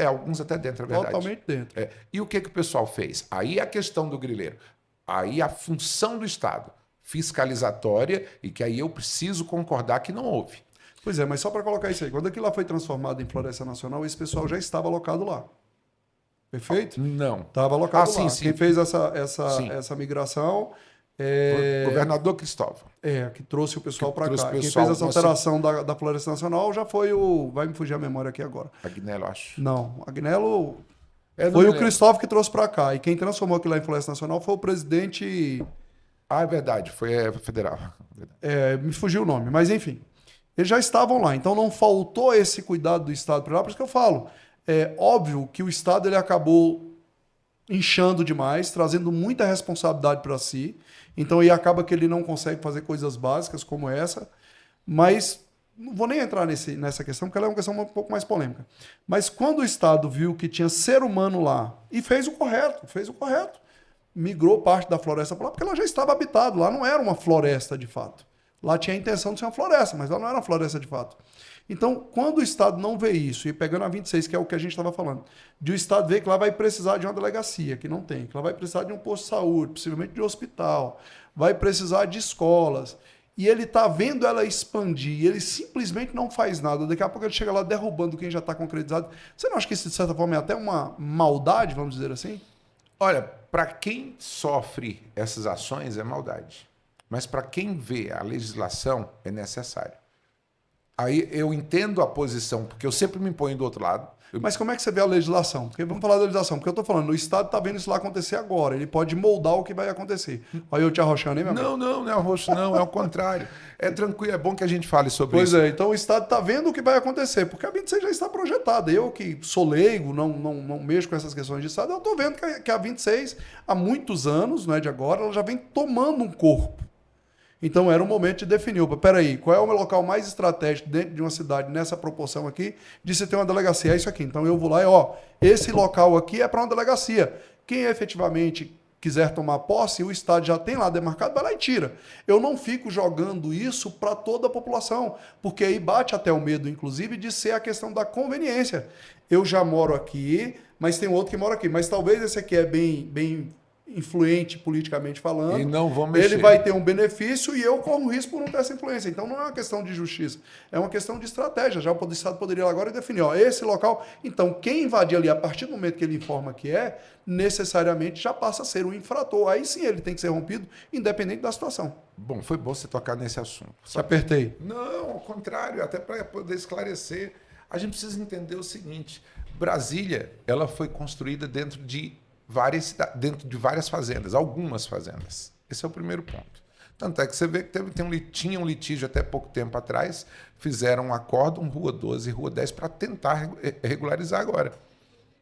Alguns até dentro, é verdade. Totalmente dentro. E o que o pessoal fez? Aí a questão do grileiro. Aí a função do Estado, fiscalizatória, e que aí eu preciso concordar que não houve. Pois é, mas só para colocar isso aí. Quando aquilo lá foi transformado em Floresta Nacional, esse pessoal já estava alocado lá. Perfeito? Não. Estava alocado lá. Sim. Quem fez essa migração... O governador Cristóvão. Que trouxe o pessoal para cá. Quem fez essa alteração da Floresta Nacional já foi o... Vai me fugir a memória aqui agora. Agnello, acho. Não, Agnello... Foi o Cristóvão que trouxe para cá. E quem transformou aquilo lá em Floresta Nacional foi o presidente... É verdade. Foi federal. Me fugiu o nome, mas enfim. Eles já estavam lá. Então não faltou esse cuidado do Estado para lá. Por isso que eu falo... É óbvio que o Estado ele acabou inchando demais, trazendo muita responsabilidade para si. Então, aí acaba que ele não consegue fazer coisas básicas como essa. Mas não vou nem entrar nessa questão, porque ela é uma questão um pouco mais polêmica. Mas quando o Estado viu que tinha ser humano lá e fez o correto, migrou parte da floresta para lá, porque ela já estava habitada. Lá não era uma floresta de fato. Lá tinha a intenção de ser uma floresta, mas lá não era uma floresta de fato. Então, quando o Estado não vê isso, e pegando a 26, que é o que a gente estava falando, de o Estado ver que lá vai precisar de uma delegacia, que não tem, que lá vai precisar de um posto de saúde, possivelmente de um hospital, vai precisar de escolas, e ele está vendo ela expandir, e ele simplesmente não faz nada, daqui a pouco ele chega lá derrubando quem já está concretizado. Você não acha que isso, de certa forma, é até uma maldade, vamos dizer assim? Olha, para quem sofre essas ações é maldade, mas para quem vê a legislação é necessário. Aí eu entendo a posição, porque eu sempre me ponho do outro lado. Mas como é que você vê a legislação? Porque vamos falar da legislação, porque eu estou falando, o Estado está vendo isso lá acontecer agora, ele pode moldar o que vai acontecer. Aí eu te arrochando, hein, meu amigo? Não é arroxo, não, é o contrário. É tranquilo, é bom que a gente fale sobre isso. Pois é, então o Estado está vendo o que vai acontecer, porque a 26 já está projetada. Eu que sou leigo, não mexo com essas questões de Estado, eu estou vendo que a 26, há muitos anos, não é de agora, ela já vem tomando um corpo. Então era um momento de definir, opa, peraí, qual é o local mais estratégico dentro de uma cidade nessa proporção aqui de se ter uma delegacia? É isso aqui. Então eu vou lá e, ó, esse local aqui é para uma delegacia. Quem efetivamente quiser tomar posse, o Estado já tem lá demarcado, vai lá e tira. Eu não fico jogando isso para toda a população, porque aí bate até o medo, inclusive, de ser a questão da conveniência. Eu já moro aqui, mas tem outro que mora aqui. Mas talvez esse aqui é bem influente politicamente falando. E não vão mexer. Ele vai ter um benefício e eu corro risco por não ter essa influência. Então não é uma questão de justiça, é uma questão de estratégia. Já o Estado poderia ir lá agora e definir, ó, esse local. Então quem invadir ali, a partir do momento que ele informa que é, necessariamente já passa a ser um infrator. Aí sim ele tem que ser rompido, independente da situação. Bom, foi bom você tocar nesse assunto. Só apertei. Não, ao contrário, até para poder esclarecer. A gente precisa entender o seguinte: Brasília, ela foi construída dentro de várias fazendas, algumas fazendas. Esse é o primeiro ponto. Tanto é que você vê que tinha um litígio até pouco tempo atrás, fizeram um acórdão, Rua 12 e Rua 10, para tentar regularizar agora,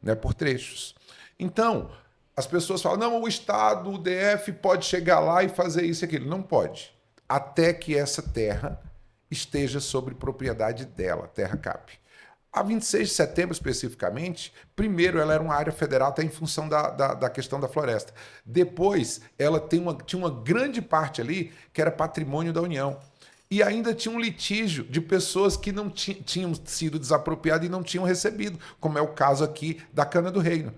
né, por trechos. Então, as pessoas falam, não, o Estado, o DF pode chegar lá e fazer isso e aquilo. Não pode, até que essa terra esteja sobre propriedade dela, terra CAP. A 26 de setembro, especificamente, primeiro ela era uma área federal até em função da questão da floresta. Depois, ela tinha uma grande parte ali que era patrimônio da União. E ainda tinha um litígio de pessoas que não tinham sido desapropriadas e não tinham recebido, como é o caso aqui da Cana do Reino.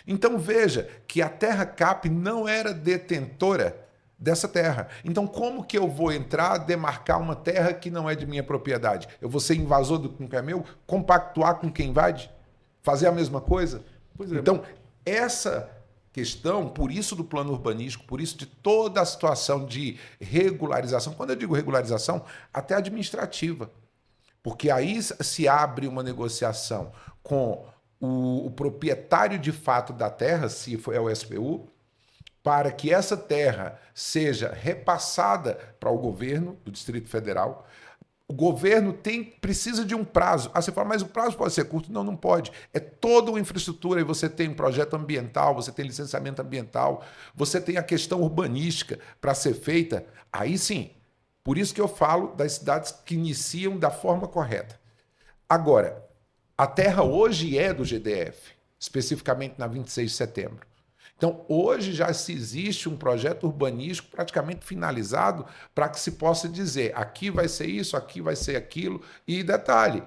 Então veja que a terra CAP não era detentora dessa terra. Então, como que eu vou entrar, demarcar uma terra que não é de minha propriedade? Eu vou ser invasor do que é meu? Compactuar com quem invade? Fazer a mesma coisa? Pois é. Então, essa questão, por isso do plano urbanístico, por isso de toda a situação de regularização, quando eu digo regularização, até administrativa, porque aí se abre uma negociação com o proprietário de fato da terra, se é o SPU, para que essa terra seja repassada para o governo do Distrito Federal. O governo precisa de um prazo. Ah, você fala, mas o prazo pode ser curto? Não, não pode. É toda uma infraestrutura e você tem um projeto ambiental, você tem licenciamento ambiental, você tem a questão urbanística para ser feita. Aí sim. Por isso que eu falo das cidades que iniciam da forma correta. Agora, a terra hoje é do GDF, especificamente na 26 de setembro. Então, hoje já se existe um projeto urbanístico praticamente finalizado para que se possa dizer aqui vai ser isso, aqui vai ser aquilo. E detalhe,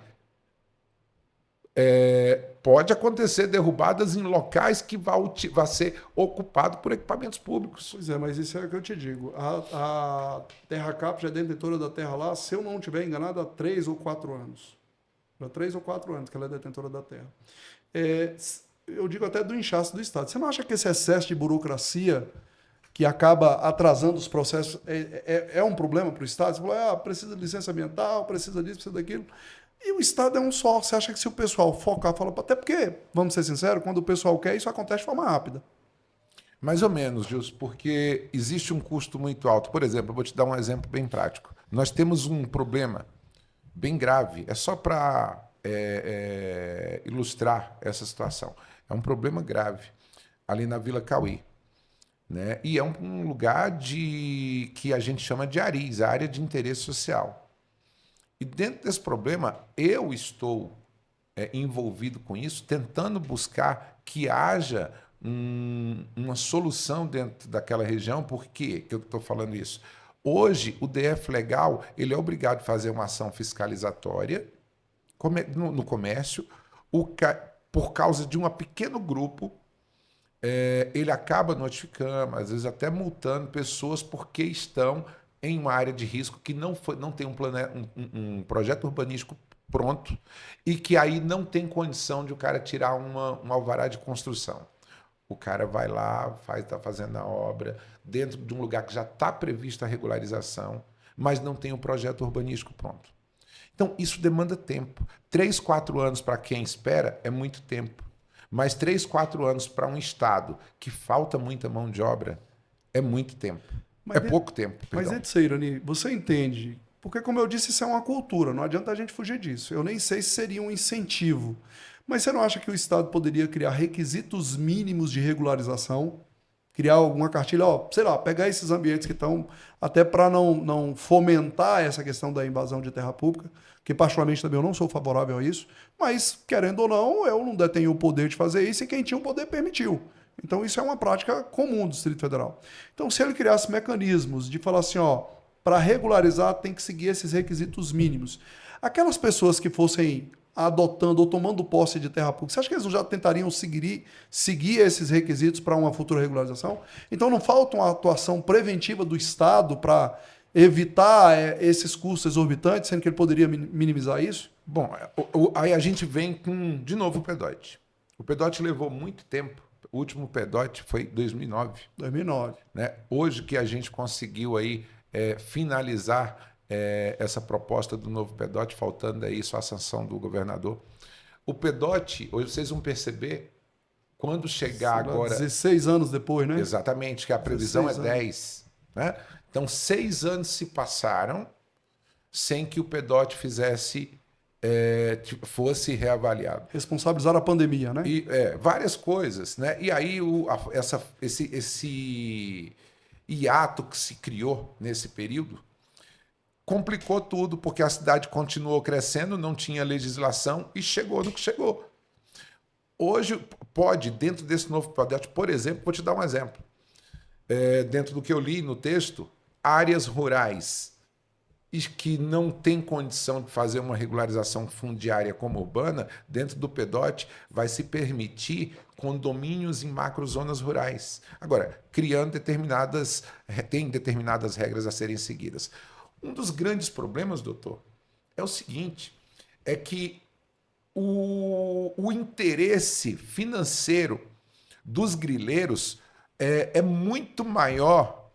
pode acontecer derrubadas em locais que vai ser ocupado por equipamentos públicos. Pois é, mas isso é o que eu te digo. A Terra Cap já é detentora da terra lá, se eu não estiver enganado, há 3 ou 4 anos. Há 3 ou 4 anos que ela é detentora da terra. Eu digo até do inchaço do Estado. Você não acha que esse excesso de burocracia que acaba atrasando os processos é um problema para o Estado? Você fala, precisa de licença ambiental, precisa disso, precisa daquilo. E o Estado é um só. Você acha que se o pessoal focar, até porque, vamos ser sinceros, quando o pessoal quer, isso acontece de forma rápida. Mais ou menos, Gilson, porque existe um custo muito alto. Por exemplo, eu vou te dar um exemplo bem prático. Nós temos um problema bem grave, é só para ilustrar essa situação. É um problema grave ali na Vila Cauí, né? E é um lugar que a gente chama de ARIS, a área de interesse social. E dentro desse problema, eu estou envolvido com isso, tentando buscar que haja uma solução dentro daquela região. Por que eu estou falando isso? Hoje, o DF Legal ele é obrigado a fazer uma ação fiscalizatória no comércio, por causa de um pequeno grupo, ele acaba notificando, às vezes até multando pessoas porque estão em uma área de risco que não tem um projeto urbanístico pronto e que aí não tem condição de o cara tirar um alvará de construção. O cara vai lá, está fazendo a obra dentro de um lugar que já está prevista a regularização, mas não tem um projeto urbanístico pronto. Então, isso demanda tempo. 3, 4 anos para quem espera é muito tempo. Mas 3, 4 anos para um Estado que falta muita mão de obra é muito tempo. Pouco tempo. Mas, Edson Irani, você entende? Porque, como eu disse, isso é uma cultura. Não adianta a gente fugir disso. Eu nem sei se seria um incentivo. Mas você não acha que o Estado poderia criar requisitos mínimos de regularização? criar alguma cartilha, ó, sei lá, pegar esses ambientes que estão, até para não fomentar essa questão da invasão de terra pública, que particularmente também eu não sou favorável a isso, mas, querendo ou não, eu não detenho o poder de fazer isso e quem tinha o poder permitiu. Então, isso é uma prática comum do Distrito Federal. Então, se ele criasse mecanismos de falar assim, ó, para regularizar tem que seguir esses requisitos mínimos. Aquelas pessoas que fossem adotando ou tomando posse de terra pública, você acha que eles já tentariam seguir esses requisitos para uma futura regularização? Então, não falta uma atuação preventiva do Estado para evitar esses custos exorbitantes, sendo que ele poderia minimizar isso? Bom, aí a gente vem com, de novo, o PEDOT. O PEDOT levou muito tempo. O último PEDOT foi em 2009. 2009. Né? Hoje que a gente conseguiu aí, finalizar essa proposta do novo PEDOT, faltando aí só a sanção do governador. O PEDOT, hoje vocês vão perceber, quando chegar agora... 16 anos depois, né? Exatamente, que a previsão é 10. Né? Então, 6 anos se passaram sem que o PEDOT fosse reavaliado. Responsabilizar a pandemia, né? E, várias coisas, né? E aí esse hiato que se criou nesse período complicou tudo, porque a cidade continuou crescendo, não tinha legislação e chegou no que chegou. Hoje pode, dentro desse novo PEDOT, por exemplo, vou te dar um exemplo. Dentro do que eu li no texto, áreas rurais e que não tem condição de fazer uma regularização fundiária como urbana, dentro do PEDOT vai se permitir condomínios em macrozonas rurais. Agora, tem determinadas regras a serem seguidas. Um dos grandes problemas, doutor, é o seguinte, é que o interesse financeiro dos grileiros é muito maior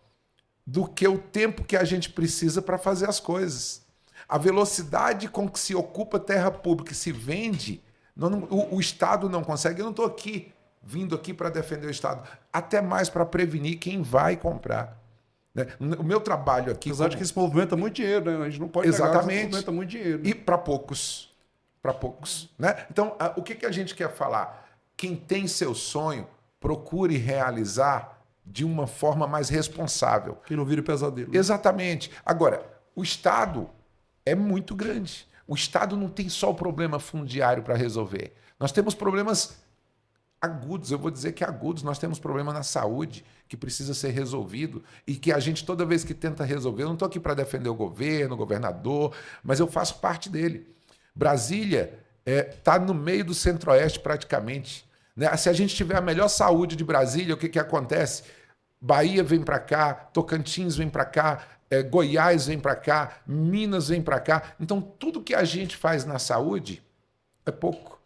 do que o tempo que a gente precisa para fazer as coisas. A velocidade com que se ocupa terra pública e se vende, o Estado não consegue. Eu não estou vindo aqui para defender o Estado, até mais para prevenir quem vai comprar. Né? O meu trabalho aqui... Apesar de que isso movimenta muito dinheiro, né? A gente não pode Exatamente. negar que isso movimenta muito dinheiro. Né? E para poucos. Para poucos. Né? Então, o que a gente quer falar? Quem tem seu sonho, procure realizar de uma forma mais responsável. Que não vire pesadelo. Né? Exatamente. Agora, o Estado é muito grande. O Estado não tem só o problema fundiário para resolver. Nós temos problemas agudos, eu vou dizer que agudos. Nós temos problema na saúde que precisa ser resolvido e que a gente, toda vez que tenta resolver, eu não estou aqui para defender o governo, o governador, mas eu faço parte dele. Brasília está no meio do Centro-Oeste praticamente. Né? Se a gente tiver a melhor saúde de Brasília, o que acontece? Bahia vem para cá, Tocantins vem para cá, Goiás vem para cá, Minas vem para cá. Então, tudo que a gente faz na saúde é pouco.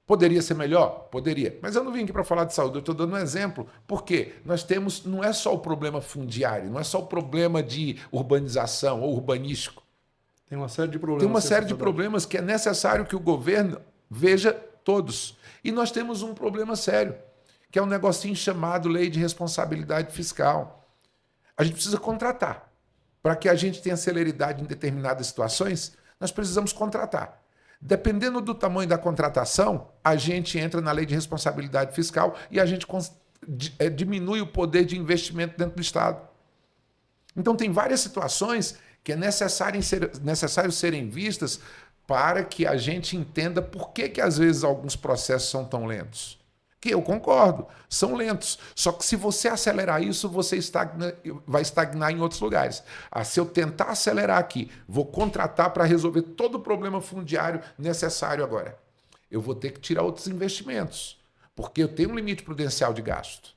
Poderia ser melhor? Poderia. Mas eu não vim aqui para falar de saúde, eu estou dando um exemplo. Por quê? Nós temos, não é só o problema fundiário, não é só o problema de urbanização ou urbanístico. Tem uma série de problemas. Tem uma série de problemas que é necessário que o governo veja todos. E nós temos um problema sério, que é um negocinho chamado Lei de Responsabilidade Fiscal. A gente precisa contratar. Para que a gente tenha celeridade em determinadas situações, nós precisamos contratar. Dependendo do tamanho da contratação, a gente entra na Lei de Responsabilidade Fiscal e a gente diminui o poder de investimento dentro do Estado. Então, tem várias situações que é necessário serem vistas para que a gente entenda por que às vezes alguns processos são tão lentos. Que eu concordo, são lentos. Só que se você acelerar isso, você vai estagnar em outros lugares. Se eu tentar acelerar aqui, vou contratar para resolver todo o problema fundiário necessário agora. Eu vou ter que tirar outros investimentos, porque eu tenho um limite prudencial de gasto.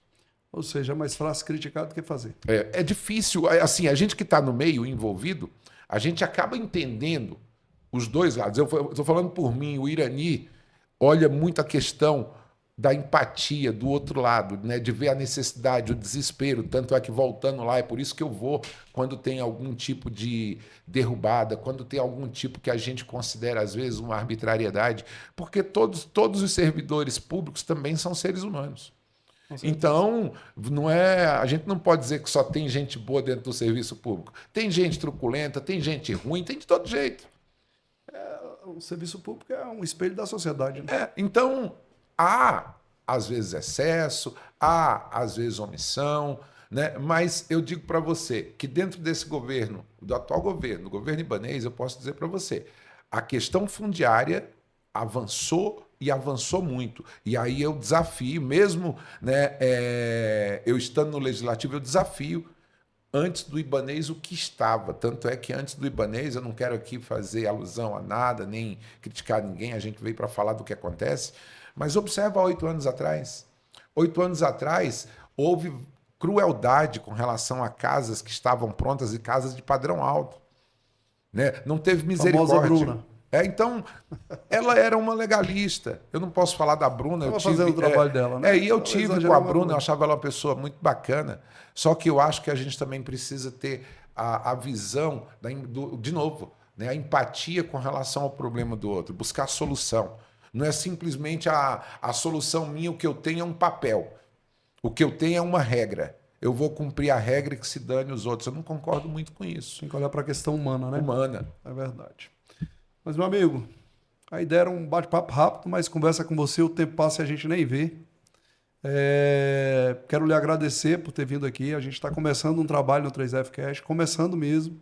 Ou seja, é mais fácil criticar do que fazer. É difícil. Assim, a gente que está no meio envolvido, a gente acaba entendendo os dois lados. Eu estou falando por mim, o Irani olha muito a questão da empatia do outro lado, né? De ver a necessidade, o desespero. Tanto é que voltando lá, é por isso que eu vou quando tem algum tipo de derrubada, quando tem algum tipo que a gente considera, às vezes, uma arbitrariedade, porque todos os servidores públicos também são seres humanos. Então, a gente não pode dizer que só tem gente boa dentro do serviço público. Tem gente truculenta, tem gente ruim, tem de todo jeito. O serviço público é um espelho da sociedade. Né? Então, há às vezes excesso, há às vezes omissão, né? Mas eu digo para você que dentro desse governo, do atual governo, do governo ibanês, eu posso dizer para você, a questão fundiária avançou e avançou muito. E aí eu desafio, mesmo, né, eu estando no legislativo, eu desafio antes do ibanês o que estava. Tanto é que antes do ibanês, eu não quero aqui fazer alusão a nada, nem criticar ninguém, a gente veio para falar do que acontece, mas observa 8 anos atrás. 8 anos atrás, houve crueldade com relação a casas que estavam prontas e casas de padrão alto. Né? Não teve misericórdia. Famosa Bruna. Então, ela era uma legalista. Eu não posso falar da Bruna. Estava fazendo o trabalho dela, né? E eu tive com a Bruna, eu achava ela uma pessoa muito bacana. Só que eu acho que a gente também precisa ter a visão, de novo, né? A empatia com relação ao problema do outro, buscar solução. Não é simplesmente a solução minha, o que eu tenho é um papel. O que eu tenho é uma regra. Eu vou cumprir a regra e que se dane os outros. Eu não concordo muito com isso. Tem que olhar para a questão humana, né? Humana. É verdade. Mas, meu amigo, a ideia era um bate-papo rápido, mas conversa com você, o tempo passa e a gente nem vê. Quero lhe agradecer por ter vindo aqui. A gente está começando um trabalho no 3F Cash, começando mesmo.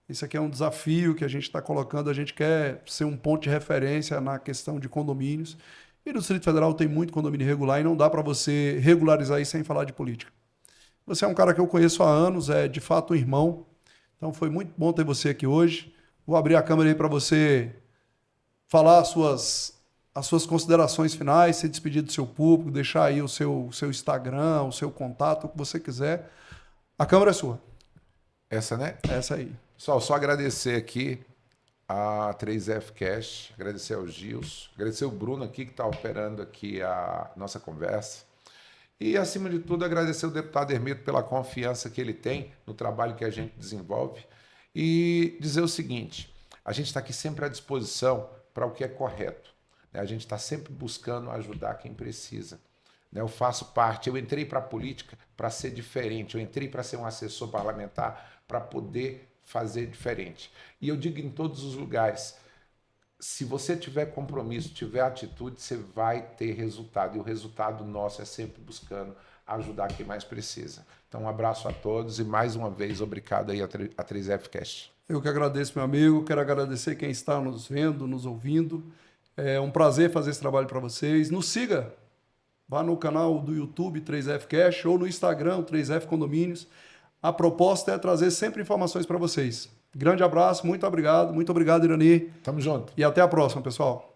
Isso aqui é um desafio que a gente está colocando. A gente quer ser um ponto de referência na questão de condomínios. E no Distrito Federal tem muito condomínio irregular e não dá para você regularizar isso sem falar de política. Você é um cara que eu conheço há anos, é de fato um irmão. Então foi muito bom ter você aqui hoje. Vou abrir a câmera aí para você falar as suas considerações finais, se despedir do seu público, deixar aí o seu Instagram, o seu contato, o que você quiser. A câmera é sua. Essa, né? Essa aí. Pessoal, só agradecer aqui a 3F Cash, agradecer ao Gilson, agradecer o Bruno aqui que está operando aqui a nossa conversa. E, acima de tudo, agradecer o deputado Hermeto pela confiança que ele tem no trabalho que a gente desenvolve. E dizer o seguinte, a gente está aqui sempre à disposição para o que é correto. A gente está sempre buscando ajudar quem precisa. Eu faço parte, eu entrei para a política para ser diferente, eu entrei para ser um assessor parlamentar para poder fazer diferente. E eu digo em todos os lugares, se você tiver compromisso, tiver atitude, você vai ter resultado. E o resultado nosso é sempre buscando ajudar quem mais precisa. Então, um abraço a todos e, mais uma vez, obrigado aí a 3F Cast. Eu que agradeço, meu amigo. Quero agradecer quem está nos vendo, nos ouvindo. É um prazer fazer esse trabalho para vocês. Nos siga. Vá no canal do YouTube 3F Cash ou no Instagram 3F Condomínios. A proposta é trazer sempre informações para vocês. Grande abraço, muito obrigado, Irani. Tamo junto. E até a próxima, pessoal.